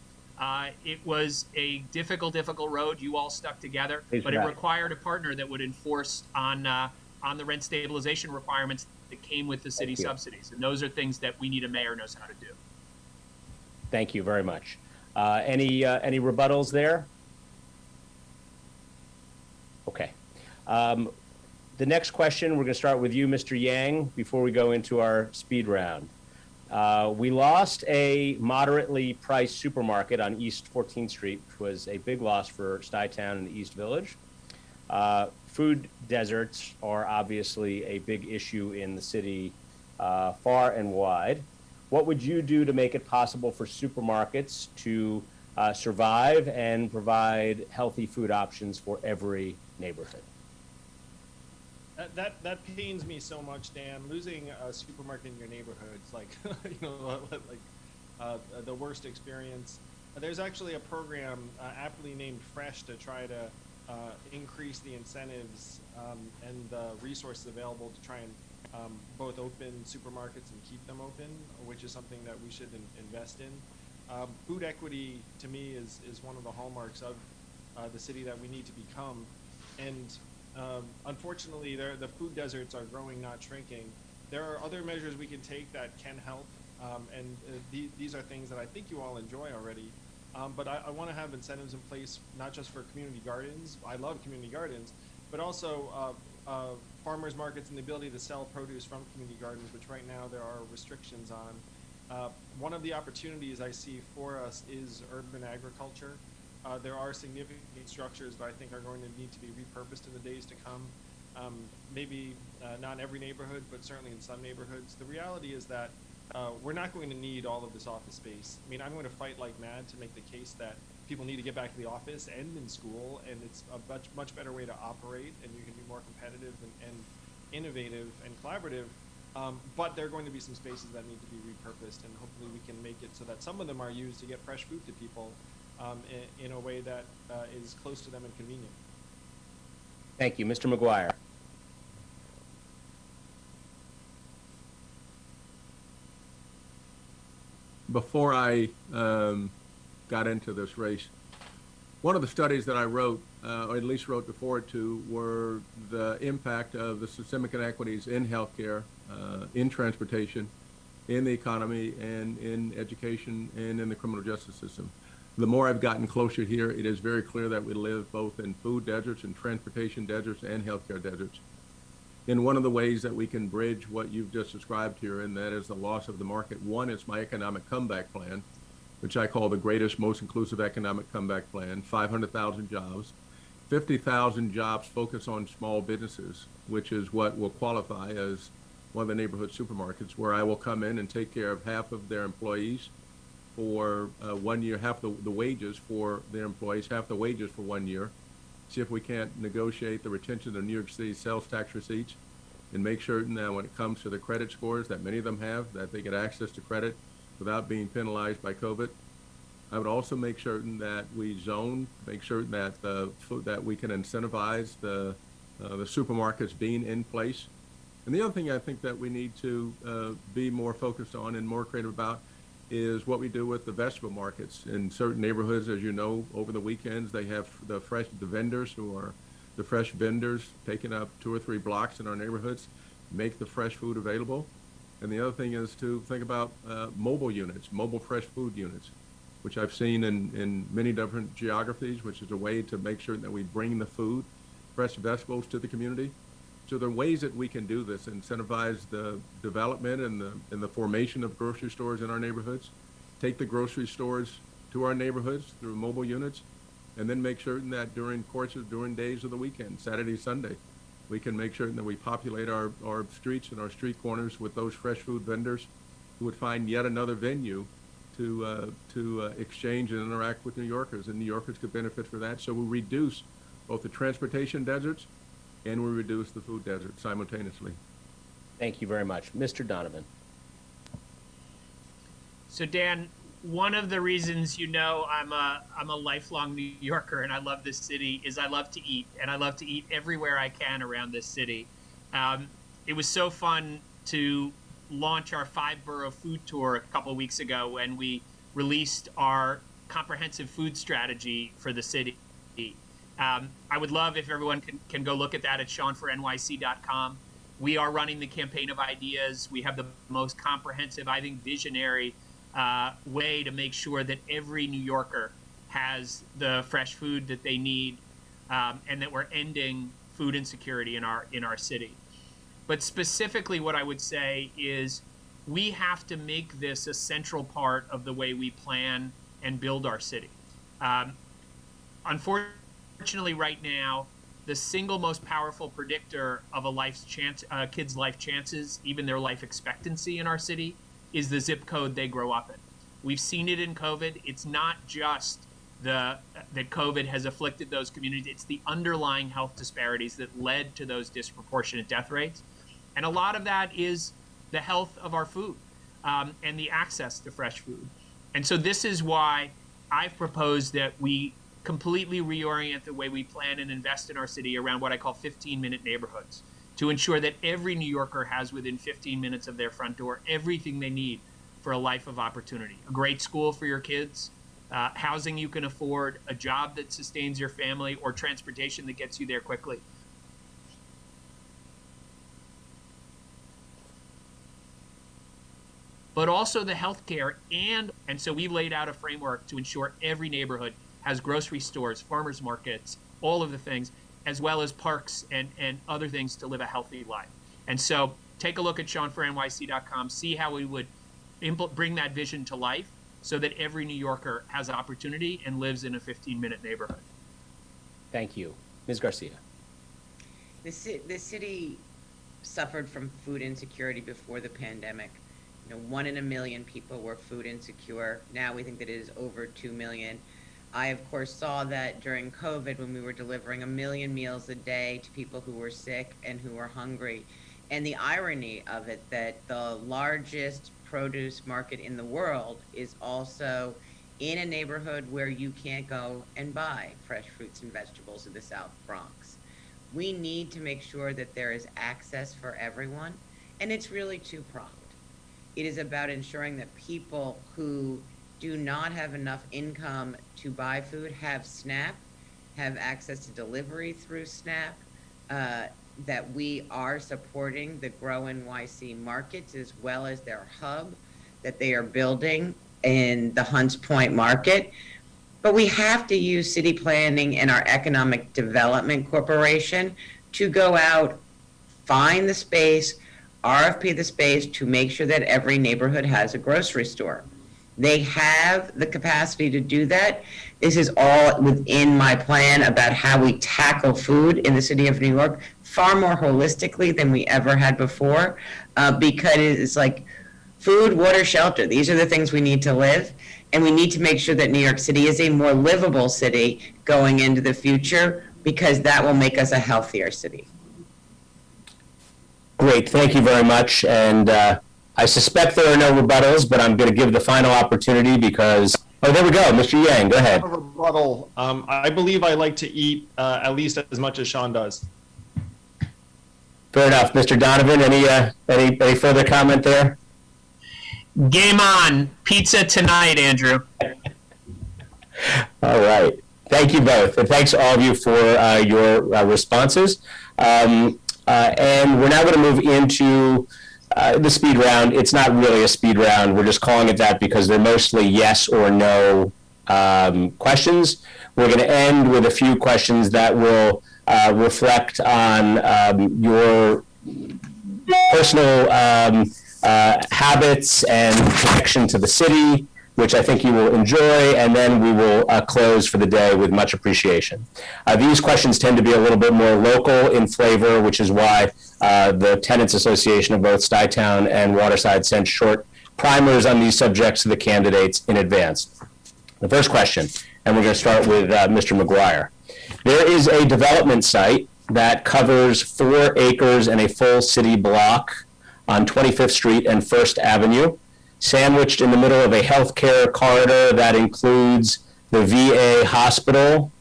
It was a difficult road. You all stuck together, but it required a partner that would enforce on the rent stabilization requirements that came with the city subsidies. And those are things that we need a mayor knows how to do. Thank you very much. Any rebuttals there? Okay. The next question, we're going to start with you, Mr. Yang, before we go into our speed round. We lost a moderately priced supermarket on East 14th Street, which was a big loss for Stuytown and the East Village. Food deserts are obviously a big issue in the city, far and wide. What would you do to make it possible for supermarkets to survive and provide healthy food options for every neighborhood? That pains me so much, Dan. Losing a supermarket in your neighborhood is like, the worst experience. There's actually a program aptly named Fresh to try to increase the incentives and the resources available to try and both open supermarkets and keep them open, which is something that we should invest in. Food equity, to me, is one of the hallmarks of the city that we need to become. And unfortunately, the food deserts are growing, not shrinking. There are other measures we can take that can help, and these are things that I think you all enjoy already. But I want to have incentives in place, not just for community gardens. I love community gardens, but also farmers markets and the ability to sell produce from community gardens, which right now there are restrictions on. One of the opportunities I see for us is urban agriculture. There are significant structures that I think are going to need to be repurposed in the days to come. Maybe not in every neighborhood, but certainly in some neighborhoods. The reality is that we're not going to need all of this office space. I mean, I'm going to fight like mad to make the case that people need to get back to the office and in school, and it's a much better way to operate, and you can be more competitive and innovative and collaborative. But there are going to be some spaces that need to be repurposed, and hopefully we can make it so that some of them are used to get fresh food to people in a way that is close to them and convenient. Thank you. Mr. McGuire. Before I got into this race, one of the studies that I wrote, or at least wrote before it too, were the impact of the systemic inequities in healthcare, in transportation, in the economy, and in education, and in the criminal justice system. The more I've gotten closer here, it is very clear that we live both in food deserts and transportation deserts and healthcare deserts. And one of the ways that we can bridge what you've just described here, and that is the loss of the market. One is my economic comeback plan, which I call the greatest, most inclusive economic comeback plan, 500,000 jobs. 50,000 jobs focus on small businesses, which is what will qualify as one of the neighborhood supermarkets, where I will come in and take care of half of their employees for 1 year, half the wages for their employees, half the wages for 1 year. See if we can't negotiate the retention of New York City sales tax receipts, and make certain that when it comes to the credit scores that many of them have, that they get access to credit without being penalized by COVID. I would also make certain that we zone, make certain that that we can incentivize the supermarkets being in place. And the other thing I think that we need to be more focused on and more creative about is what we do with the vegetable markets. In certain neighborhoods, as you know, over the weekends, they have the vendors who are the fresh vendors taking up 2 or 3 blocks in our neighborhoods, make the fresh food available. And the other thing is to think about mobile units, mobile fresh food units, which I've seen in many different geographies, which is a way to make sure that we bring the food, fresh vegetables to the community. So there are ways that we can do this, incentivize the development and the formation of grocery stores in our neighborhoods, take the grocery stores to our neighborhoods through mobile units, and then make certain that during days of the weekend, Saturday, Sunday, we can make certain that we populate our streets and our street corners with those fresh food vendors who would find yet another venue to exchange and interact with New Yorkers, and New Yorkers could benefit from that. So we reduce both the transportation deserts and we reduce the food desert simultaneously. Thank you very much. Mr. Donovan. So Dan, one of the reasons I'm a lifelong New Yorker and I love this city is I love to eat, and I love to eat everywhere I can around this city. It was so fun to launch our 5-borough food tour a couple of weeks ago when we released our comprehensive food strategy for the city. I would love if everyone can go look at that at SeanForNYC.com. We are running the campaign of ideas. We have the most comprehensive, I think, visionary way to make sure that every New Yorker has the fresh food that they need, and that we're ending food insecurity in our city. But specifically what I would say is we have to make this a central part of the way we plan and build our city. Unfortunately, right now, the single most powerful predictor of a kid's life chances, even their life expectancy in our city, is the zip code they grow up in. We've seen it in COVID. It's not just that COVID has afflicted those communities. It's the underlying health disparities that led to those disproportionate death rates. And a lot of that is the health of our food and the access to fresh food. And so this is why I've proposed that we completely reorient the way we plan and invest in our city around what I call 15-minute neighborhoods, to ensure that every New Yorker has within 15 minutes of their front door everything they need for a life of opportunity. A great school for your kids, housing you can afford, a job that sustains your family, or transportation that gets you there quickly. But also the healthcare, and so we laid out a framework to ensure every neighborhood has grocery stores, farmers markets, all of the things, as well as parks and other things to live a healthy life. And so take a look at SeanForNYC.com, see how we would bring that vision to life so that every New Yorker has opportunity and lives in a 15-minute neighborhood. Thank you. Ms. Garcia. The city suffered from food insecurity before the pandemic. 1 in a million people were food insecure. Now we think that it is over 2 million. I, of course, saw that during COVID when we were delivering 1 million meals a day to people who were sick and who were hungry. And the irony of it, that the largest produce market in the world is also in a neighborhood where you can't go and buy fresh fruits and vegetables in the South Bronx. We need to make sure that there is access for everyone, and it's really two-pronged. It is about ensuring that people who do not have enough income to buy food have SNAP, have access to delivery through SNAP, that we are supporting the Grow NYC markets as well as their hub that they are building in the Hunts Point market. But we have to use city planning and our Economic Development Corporation to go out, find the space, RFP the space to make sure that every neighborhood has a grocery store. They have the capacity to do that. This is all within my plan about how we tackle food in the city of New York far more holistically than we ever had before, because it's like food, water, shelter. These are the things we need to live. And we need to make sure that New York City is a more livable city going into the future, because that will make us a healthier city. Great, thank you very much. And I suspect there are no rebuttals, but I'm going to give the final opportunity because, oh, there we go. Mr. Yang, go ahead. Rebuttal. I believe I like to eat at least as much as Sean does. Fair enough. Mr. Donovan, any further comment there? Game on. Pizza tonight, Andrew. All right. Thank you both. And thanks all of you for your responses. And we're now going to move into the speed round. It's not really a speed round. We're just calling it that because they're mostly yes or no questions. We're going to end with a few questions that will reflect on your personal habits and connection to the city, which I think you will enjoy, and then we will close for the day with much appreciation. These questions tend to be a little bit more local in flavor, which is why the Tenants Association of both Stuytown and Waterside sent short primers on these subjects to the candidates in advance. The first question, and we're going to start with Mr. McGuire. There is a development site that covers 4 acres and a full city block on 25th Street and 1st Avenue, sandwiched in the middle of a healthcare corridor that includes the VA hospital,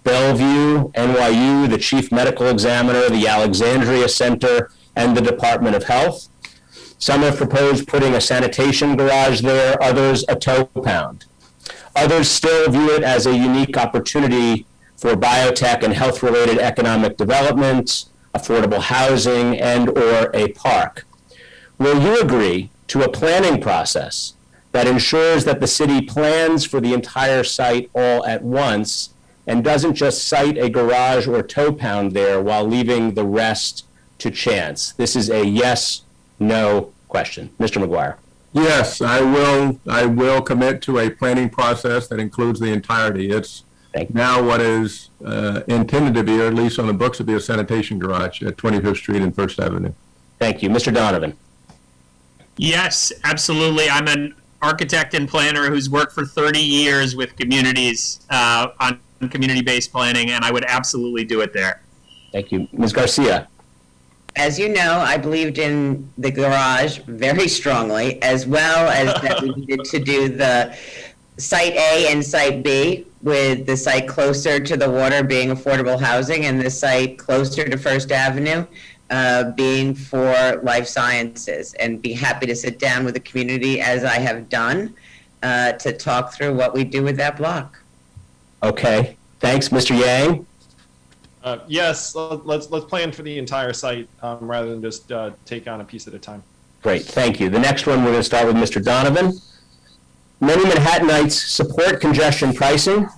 Bellevue, NYU, the chief medical examiner, the Alexandria Center, and the Department of Health. Some have proposed putting a sanitation garage there, others a tow pound. Others still view it as a unique opportunity for biotech and health-related economic development, affordable housing, and or a park. Will you agree to a planning process that ensures that the city plans for the entire site all at once and doesn't just site a garage or tow pound there while leaving the rest to chance? This is a yes, no question. Mr. McGuire. Yes, I will commit to a planning process that includes the entirety. It's now what is intended to be, or at least on the books, to be a sanitation garage at 25th Street and 1st Avenue. Thank you. Mr. Donovan. Yes, absolutely. I'm an architect and planner who's worked for 30 years with communities on community-based planning, and I would absolutely do it there. Thank you. Ms. Garcia. As you know, I believed in the garage very strongly, as well as that we needed to do the Site A and Site B, with the site closer to the water being affordable housing and the site closer to 1st Avenue being for life sciences, and be happy to sit down with the community as I have done to talk through what we do with that block. Okay, thanks, Mr. Yang. Yes, let's plan for the entire site rather than just take on a piece at a time. Great, thank you. The next one, we're going to start with Mr. Donovan. Many Manhattanites support congestion pricing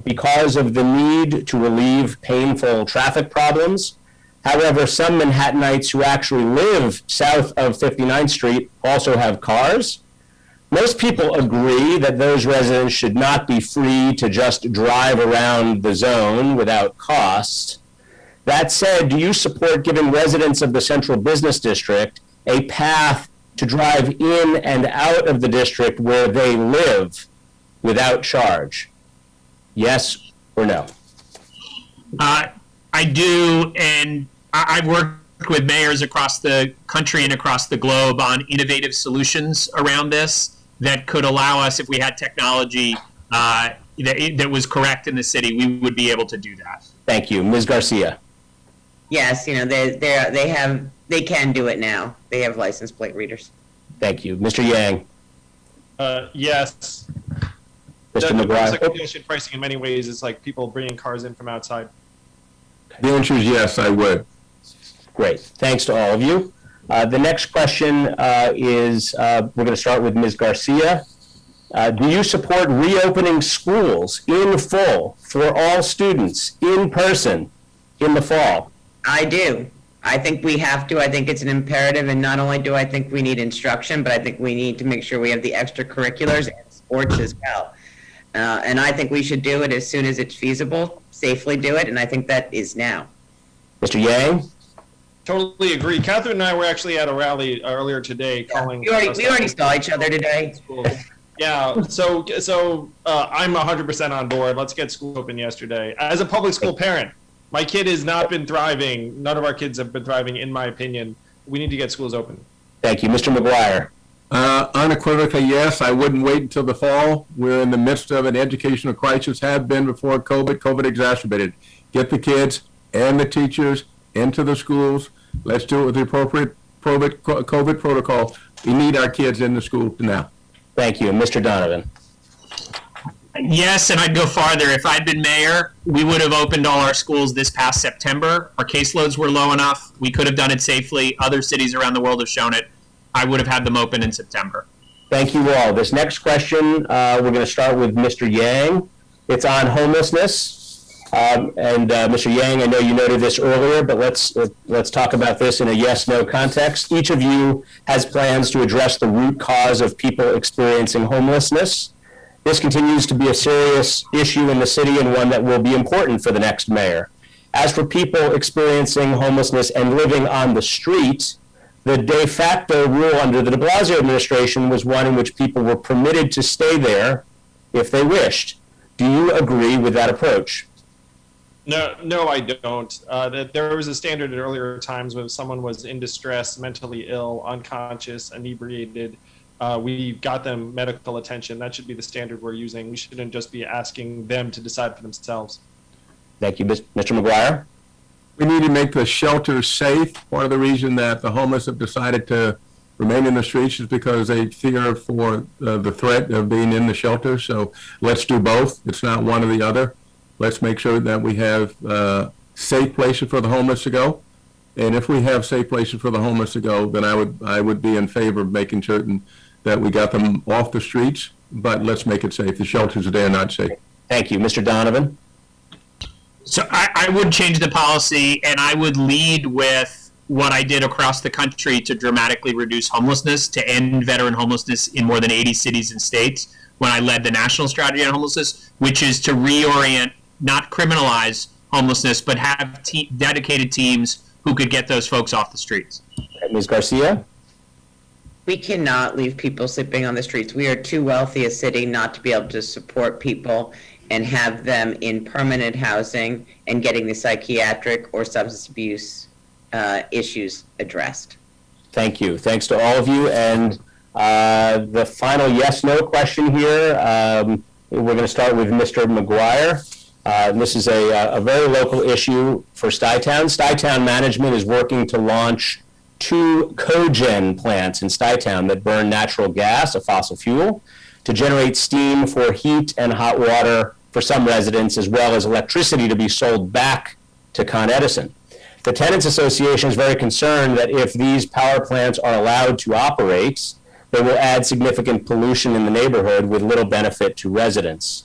because of the need to relieve painful traffic problems. However, some Manhattanites who actually live south of 59th Street also have cars. Most people agree that those residents should not be free to just drive around the zone without cost. That said, do you support giving residents of the Central Business District a path to drive in and out of the district where they live without charge? Yes or no? I do, and I've worked with mayors across the country and across the globe on innovative solutions around this that could allow us, if we had technology that was correct in the city, we would be able to do that. Thank you. Ms. Garcia. Yes, they can do it now. They have license plate readers. Thank you. Mr. Yang. Yes. Mr. The McGuire. congestion pricing in many ways is like people bringing cars in from outside. The answer is yes, I would. Great. Thanks to all of you. The next question is, we're going to start with Ms. Garcia. Do you support reopening schools in full for all students in person in the fall? I do. I think we have to. I think it's an imperative, and not only do I think we need instruction, but I think we need to make sure we have the extracurriculars and sports as well. And I think we should do it as soon as it's feasible, safely do it, and I think that is now. Mr. Yang? Totally agree. Catherine and I were actually at a rally earlier today calling. We already saw each other today. Yeah, so I'm 100% on board. Let's get school open yesterday. As a public school parent, my kid has not been thriving. None of our kids have been thriving, in my opinion. We need to get schools open. Thank you. Mr. McGuire? Unequivocally, yes. I wouldn't wait until the fall. We're in the midst of an educational crisis, have been before COVID. COVID exacerbated. Get the kids and the teachers into the schools. Let's do it with the appropriate COVID protocol. We need our kids in the school now. Thank you. Mr. Donovan? Yes, and I'd go farther. If I'd been mayor, we would have opened all our schools this past September. Our caseloads were low enough. We could have done it safely. Other cities around the world have shown it. I would have had them open in September. Thank you all. This next question, we're going to start with Mr. Yang. It's on homelessness. Mr. Yang, I know you noted this earlier, but let's talk about this in a yes/no context. Each of you has plans to address the root cause of people experiencing homelessness. This continues to be a serious issue in the city and one that will be important for the next mayor. As for people experiencing homelessness and living on the street, the de facto rule under the de Blasio administration was one in which people were permitted to stay there if they wished. Do you agree with that approach? No, I don't. There was a standard at earlier times when someone was in distress, mentally ill, unconscious, inebriated. We got them medical attention. That should be the standard we're using. We shouldn't just be asking them to decide for themselves. Thank you. Mr. McGuire? We need to make the shelters safe. Part of the reason that the homeless have decided to remain in the streets is because they fear for the threat of being in the shelter. So let's do both. It's not one or the other. Let's make sure that we have safe places for the homeless to go. And if we have safe places for the homeless to go, then I would be in favor of making certain that we got them off the streets, but let's make it safe. The shelters are there, not safe. Thank you. Mr. Donovan? So I would change the policy, and I would lead with what I did across the country to dramatically reduce homelessness, to end veteran homelessness in more than 80 cities and states when I led the national strategy on homelessness, which is to reorient, not criminalize homelessness, but have dedicated teams who could get those folks off the streets. Ms. Garcia? We cannot leave people sleeping on the streets. We are too wealthy a city not to be able to support people and have them in permanent housing and getting the psychiatric or substance abuse issues addressed. Thank you. Thanks to all of you. And the final yes/no question here, we're going to start with Mr. McGuire. This is a very local issue for Stuytown. Stuytown management is working to launch 2 cogen plants in Stuytown that burn natural gas, a fossil fuel, to generate steam for heat and hot water for some residents, as well as electricity to be sold back to Con Edison. The Tenants Association is very concerned that if these power plants are allowed to operate, they will add significant pollution in the neighborhood with little benefit to residents.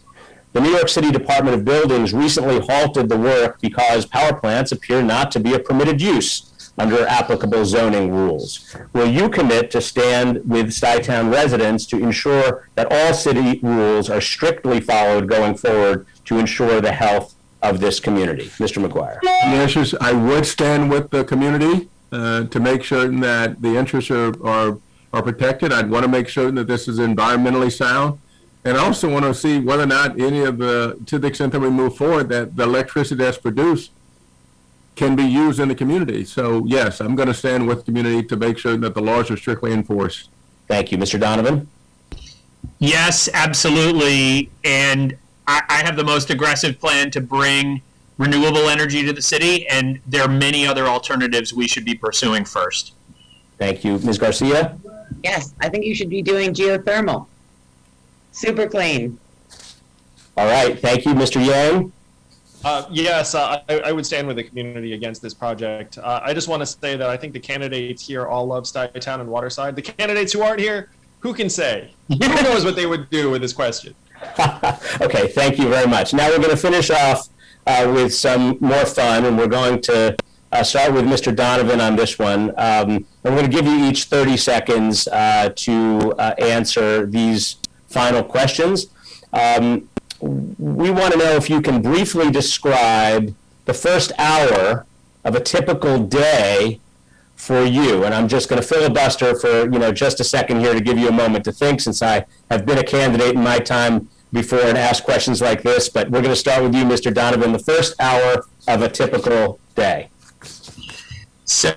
The New York City Department of Buildings recently halted the work because power plants appear not to be a permitted use under applicable zoning rules. Will you commit to stand with Stuytown residents to ensure that all city rules are strictly followed going forward to ensure the health of this community? Mr. McGuire. The answer is I would stand with the community to make certain that the interests are protected. I'd want to make certain that this is environmentally sound. And I also want to see whether or not any of to the extent that we move forward, that the electricity that's produced can be used in the community. So yes, I'm going to stand with the community to make sure that the laws are strictly enforced. Thank you. Mr. Donovan? Yes, absolutely. And I have the most aggressive plan to bring renewable energy to the city, and there are many other alternatives we should be pursuing first. Thank you. Ms. Garcia? Yes, I think you should be doing geothermal. Super clean. All right. Thank you. Mr. Yang? Yes, I would stand with the community against this project. I just want to say that I think the candidates here all love Stuytown and Waterside. The candidates who aren't here, who can say? Who knows what they would do with this question? Okay, thank you very much. Now we're going to finish off with some more fun, and we're going to start with Mr. Donovan on this one. I'm going to give you each 30 seconds to answer these final questions. We want to know if you can briefly describe the first hour of a typical day for you. And I'm just going to filibuster for just a second here to give you a moment to think, since I have been a candidate in my time before and asked questions like this. But we're going to start with you, Mr. Donovan, the first hour of a typical day. So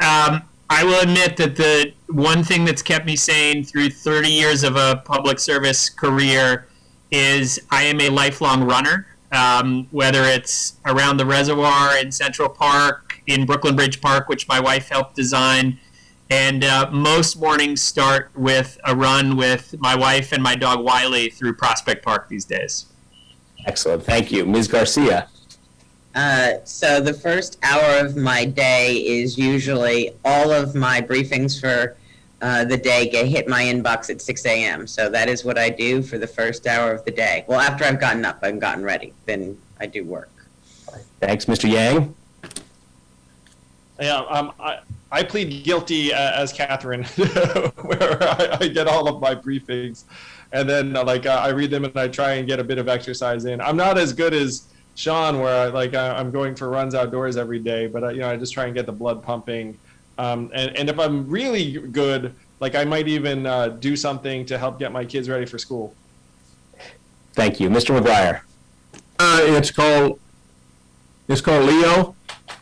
I will admit that the one thing that's kept me sane through 30 years of a public service career is I am a lifelong runner, whether it's around the reservoir in Central Park, in Brooklyn Bridge Park, which my wife helped design. And most mornings start with a run with my wife and my dog Wiley through Prospect Park these days. Excellent. Thank you. Ms. Garcia. So the first hour of my day is usually all of my briefings for the day hit my inbox at 6 a.m. So that is what I do for the first hour of the day. Well, after I've gotten up and gotten ready, then I do work. Thanks, Mr. Yang. Yeah, I plead guilty as Catherine, where I get all of my briefings, and then I read them and I try and get a bit of exercise in. I'm not as good as Sean, where I'm going for runs outdoors every day, but I just try and get the blood pumping. And if I'm really good, I might even do something to help get my kids ready for school. Thank you. Mr. McGuire. It's called Leo.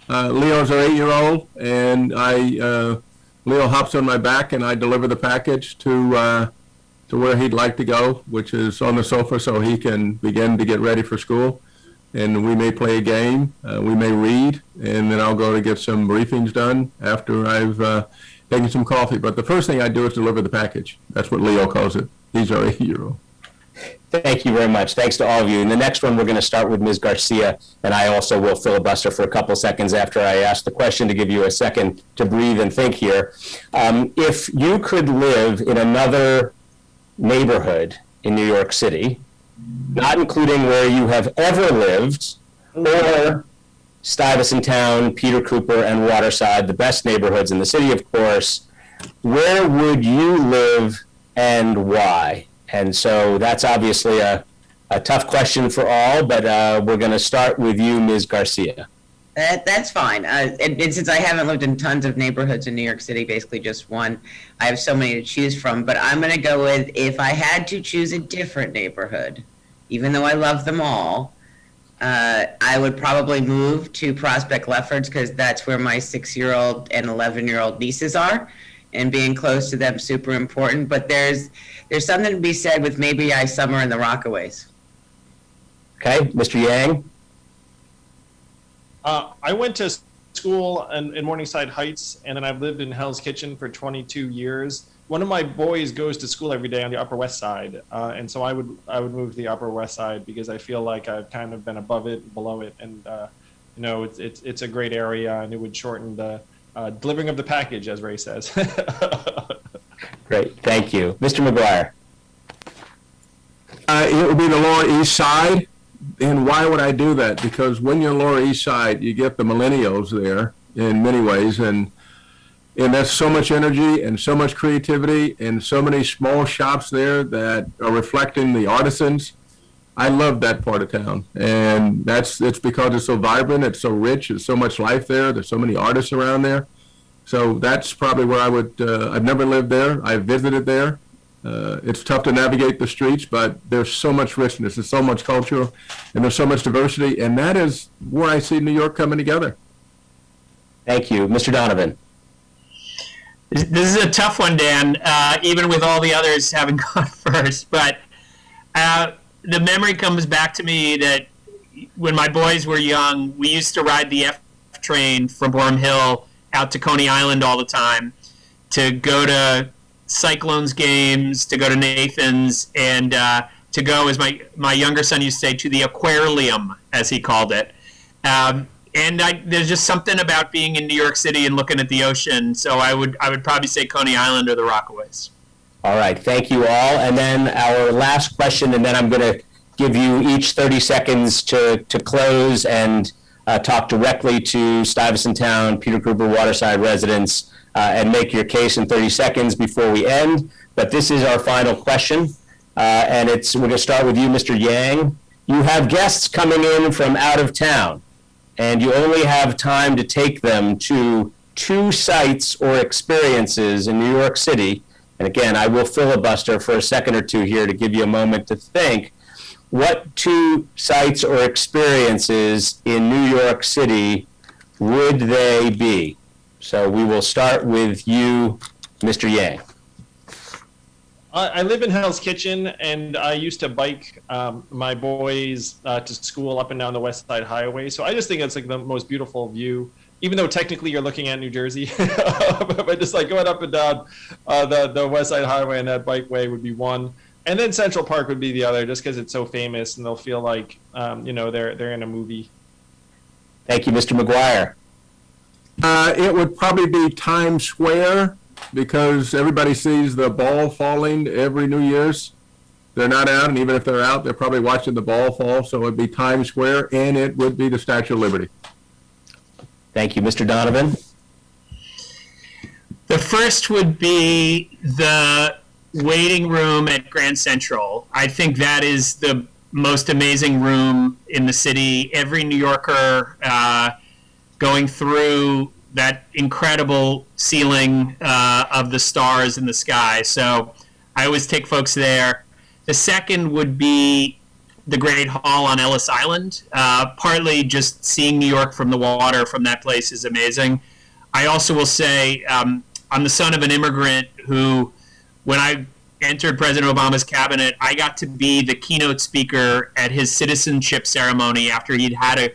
Leo's our 8-year-old, and Leo hops on my back, and I deliver the package to where he'd like to go, which is on the sofa, so he can begin to get ready for school. And we may play a game, we may read, and then I'll go to get some briefings done after I've taken some coffee. But the first thing I do is deliver the package. That's what Leo calls it. He's our 8-year-old. Thank you very much. Thanks to all of you. And the next one, we're going to start with Ms. Garcia, and I also will filibuster for a couple seconds after I ask the question to give you a second to breathe and think here. If you could live in another neighborhood in New York City, not including where you have ever lived, or Stuyvesant Town, Peter Cooper, and Waterside, the best neighborhoods in the city, of course, where would you live and why? And so that's obviously a tough question for all, but we're going to start with you, Ms. Garcia. That's fine. And since I haven't lived in tons of neighborhoods in New York City, basically just one, I have so many to choose from. But I'm going to go with, if I had to choose a different neighborhood, even though I love them all, I would probably move to Prospect Lefferts, because that's where my 6-year-old and 11-year-old nieces are, and being close to them super important. But there's something to be said with maybe I summer in the Rockaways. Okay, Mr. Yang. I went to school in Morningside Heights, and then I've lived in Hell's Kitchen for 22 years. One of my boys goes to school every day on the Upper West Side, and so I would move to the Upper West Side because I feel like I've kind of been above it, below it, and you know, it's a great area, and it would shorten the delivering of the package, as Ray says. Great, thank you. Mr. McGuire. It would be the Lower East Side. And why would I do that? Because when you're Lower East Side, you get the millennials there in many ways. And that's so much energy and so much creativity and so many small shops there that are reflecting the artisans. I love that part of town. And it's because it's so vibrant, it's so rich, there's so much life there, there's so many artists around there. So that's probably where I would, I've never lived there, I've visited there. It's tough to navigate the streets, but there's so much richness, there's so much culture, and there's so much diversity, and that is where I see New York coming together. Thank you. Mr. Donovan. This is a tough one, Dan, even with all the others having gone first. But the memory comes back to me that when my boys were young, we used to ride the F train from Boerum Hill out to Coney Island all the time to go to Cyclones games, to go to Nathan's, and to go, as my younger son used to say, to the aquarium, as he called it. And there's just something about being in New York City and looking at the ocean. So I would probably say Coney Island or the Rockaways. All right, thank you all. And then our last question, and then I'm going to give you each 30 seconds to close and talk directly to Stuyvesant Town, Peter Cooper, Waterside residents, and make your case in 30 seconds before we end. But this is our final question, and we're going to start with you, Mr. Yang. You have guests coming in from out of town, and you only have time to take them to 2 sites or experiences in New York City. And again, I will filibuster for a second or two here to give you a moment to think. What 2 sites or experiences in New York City would they be? So we will start with you, Mr. Yang. I live in Hell's Kitchen, and I used to bike my boys to school up and down the West Side Highway. So I just think it's like the most beautiful view, even though technically you're looking at New Jersey. But just like going up and down the West Side Highway and that bikeway would be one. And then Central Park would be the other, just because it's so famous and they'll feel like, you know, they're in a movie. Thank you, Mr. McGuire. It would probably be Times Square, because everybody sees the ball falling every New Year's. They're not out, and even if they're out, they're probably watching the ball fall. So it would be Times Square, and it would be the Statue of Liberty. Thank you, Mr. Donovan. The first would be the waiting room at Grand Central. I think that is the most amazing room in the city. Every New Yorker going through that incredible ceiling of the stars in the sky. So I always take folks there. The second would be the Great Hall on Ellis Island. Partly just seeing New York from the water from that place is amazing. I also will say I'm the son of an immigrant who, when I entered President Obama's cabinet, I got to be the keynote speaker at his citizenship ceremony after he'd had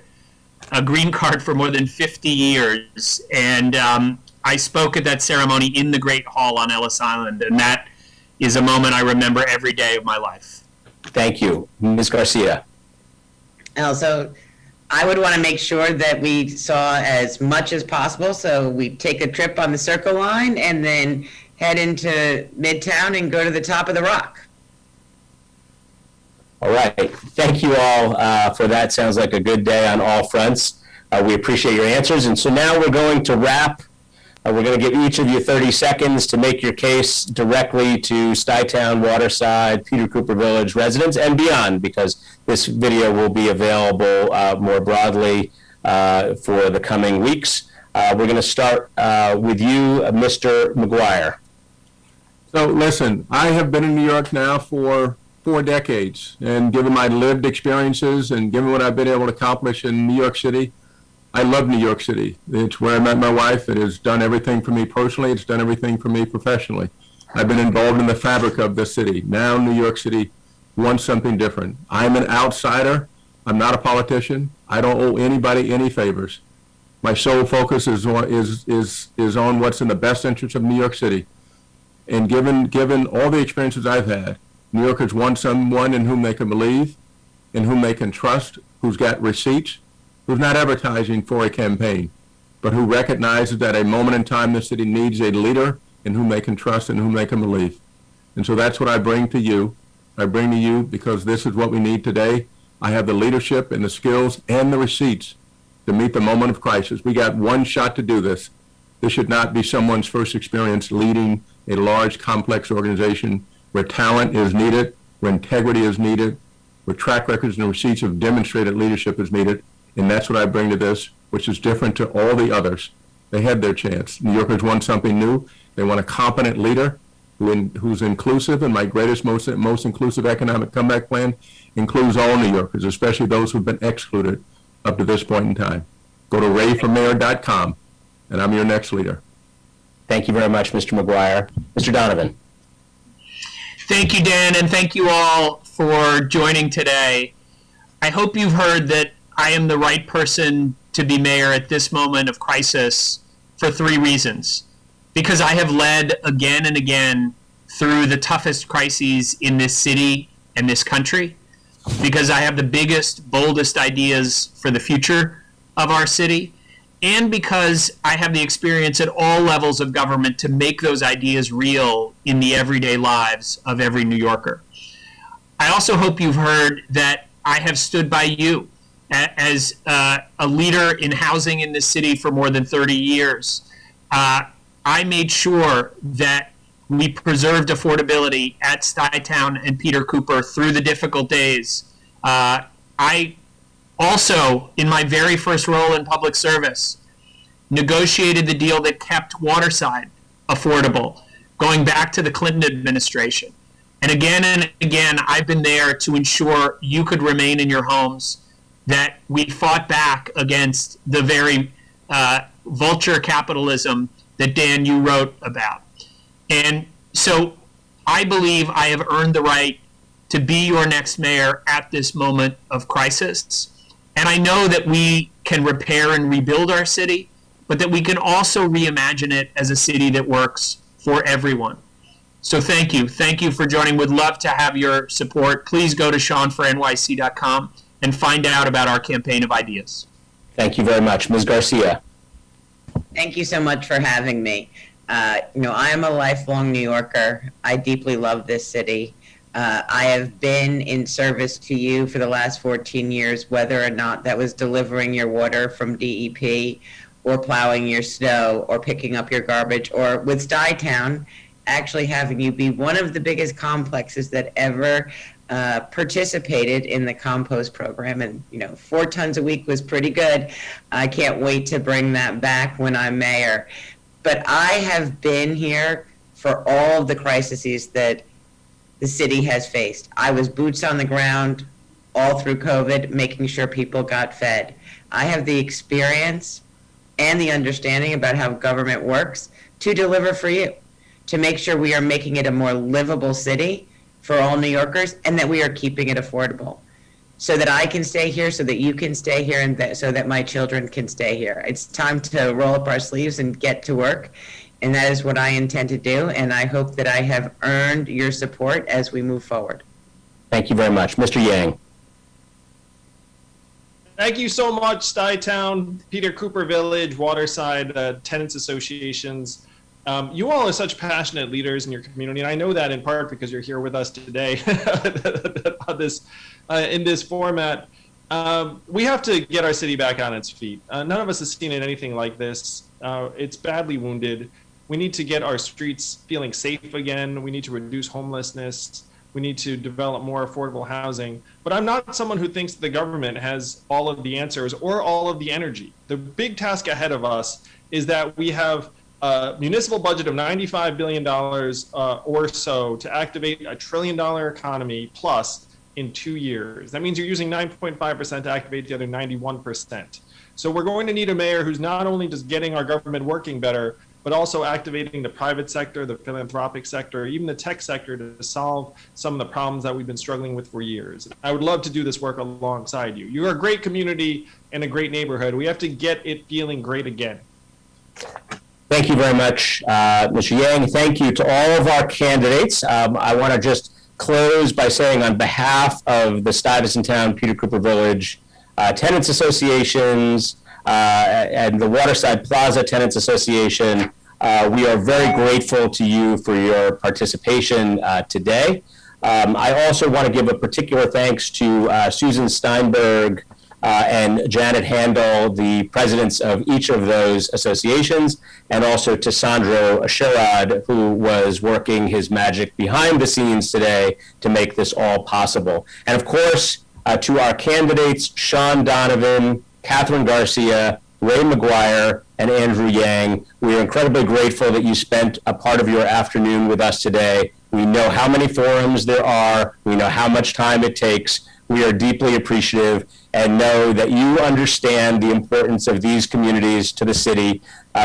a green card for more than 50 years. And I spoke at that ceremony in the Great Hall on Ellis Island, and that is a moment I remember every day of my life. Thank you. Ms. Garcia. Also, I would want to make sure that we saw as much as possible. So we take a trip on the Circle Line and then head into Midtown and go to the top of the Rock. All right. Thank you all for that. Sounds like a good day on all fronts. We appreciate your answers. And so now we're going to wrap. We're going to give each of you 30 seconds to make your case directly to Stuytown, Waterside, Peter Cooper Village residents and beyond, because this video will be available more broadly for the coming weeks. We're going to start with you, Mr. McGuire. So listen, I have been in New York now for 4 decades, and given my lived experiences and given what I've been able to accomplish in New York City, I love New York City. It's where I met my wife. It has done everything for me personally. It's done everything for me professionally. I've been involved in the fabric of the city. Now New York City wants something different. I'm an outsider. I'm not a politician. I don't owe anybody any favors. My sole focus is on what's in the best interest of New York City. And given all the experiences I've had, New Yorkers want someone in whom they can believe, in whom they can trust, who's got receipts, who's not advertising for a campaign, but who recognizes that at a moment in time the city needs a leader in whom they can trust and whom they can believe. And so that's what I bring to you. I bring to you because this is what we need today. I have the leadership and the skills and the receipts to meet the moment of crisis. We got one shot to do this. This should not be someone's first experience leading a large, complex organization where talent is needed, where integrity is needed, where track records and receipts of demonstrated leadership is needed. And that's what I bring to this, which is different to all the others. They had their chance. New Yorkers want something new. They want a competent leader who's inclusive, and my greatest, most inclusive economic comeback plan includes all New Yorkers, especially those who've been excluded up to this point in time. Go to rayformayor.com, and I'm your next leader. Thank you very much, Mr. McGuire. Mr. Donovan. Thank you, Dan, and thank you all for joining today. I hope you've heard that I am the right person to be mayor at this moment of crisis for 3 reasons. Because I have led again and again through the toughest crises in this city and this country. Because I have the biggest, boldest ideas for the future of our city. And because I have the experience at all levels of government to make those ideas real in the everyday lives of every New Yorker. I also hope you've heard that I have stood by you as a leader in housing in this city for more than 30 years. I made sure that we preserved affordability at Stuytown and Peter Cooper through the difficult days. I also, in my very first role in public service, negotiated the deal that kept Waterside affordable, going back to the Clinton administration. And again, I've been there to ensure you could remain in your homes, that we fought back against the very vulture capitalism that, Dan, you wrote about. And so I believe I have earned the right to be your next mayor at this moment of crisis. And I know that we can repair and rebuild our city, but that we can also reimagine it as a city that works for everyone. So thank you. Thank you for joining. Would love to have your support. Please go to SeanForNYC.com and find out about our campaign of ideas. Thank you very much. Ms. Garcia. Thank you so much for having me. I am a lifelong New Yorker. I deeply love this city. I have been in service to you for the last 14 years, whether or not that was delivering your water from DEP or plowing your snow or picking up your garbage, or with Stuytown, actually having you be one of the biggest complexes that ever participated in the compost program. And 4 tons a week was pretty good. I can't wait to bring that back when I'm mayor. But I have been here for all of the crises that the city has faced. I was boots on the ground all through COVID, making sure people got fed. I have the experience and the understanding about how government works to deliver for you, to make sure we are making it a more livable city for all New Yorkers, and that we are keeping it affordable, so that I can stay here, so that you can stay here, and so that my children can stay here. It's time to roll up our sleeves and get to work, and that is what I intend to do, and I hope that I have earned your support as we move forward. Thank you very much. Mr. Yang. Thank you so much, Stuytown, Peter Cooper Village, Waterside, Tenants Associations. You all are such passionate leaders in your community, and I know that in part because you're here with us today in this format. We have to get our city back on its feet. None of us has seen anything like this. It's badly wounded. We need to get our streets feeling safe again. We need to reduce homelessness. We need to develop more affordable housing. But I'm not someone who thinks the government has all of the answers or all of the energy. The big task ahead of us is that we have a municipal budget of $95 billion or so to activate a $1 trillion economy plus in 2 years. That means you're using 9.5% to activate the other 91%. So we're going to need a mayor who's not only just getting our government working better, but also activating the private sector, the philanthropic sector, even the tech sector to solve some of the problems that we've been struggling with for years. I would love to do this work alongside you. You're a great community and a great neighborhood. We have to get it feeling great again. Thank you very much, Mr. Yang. Thank you to all of our candidates. I want to just close by saying on behalf of the Stuyvesant Town, Peter Cooper Village, Tenants Associations, and the Waterside Plaza Tenants Association, we are very grateful to you for your participation today. I also want to give a particular thanks to Susan Steinberg and Janet Handel, the presidents of each of those associations, and also to Sandro Sherrod, who was working his magic behind the scenes today to make this all possible. And of course, to our candidates, Sean Donovan, Catherine Garcia, Ray McGuire, and Andrew Yang, we are incredibly grateful that you spent a part of your afternoon with us today. We know how many forums there are. We know how much time it takes. We are deeply appreciative and know that you understand the importance of these communities to the city.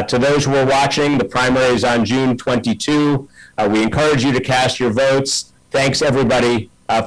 To those who are watching, the primary is on June 22. We encourage you to cast your votes. Thanks, everybody.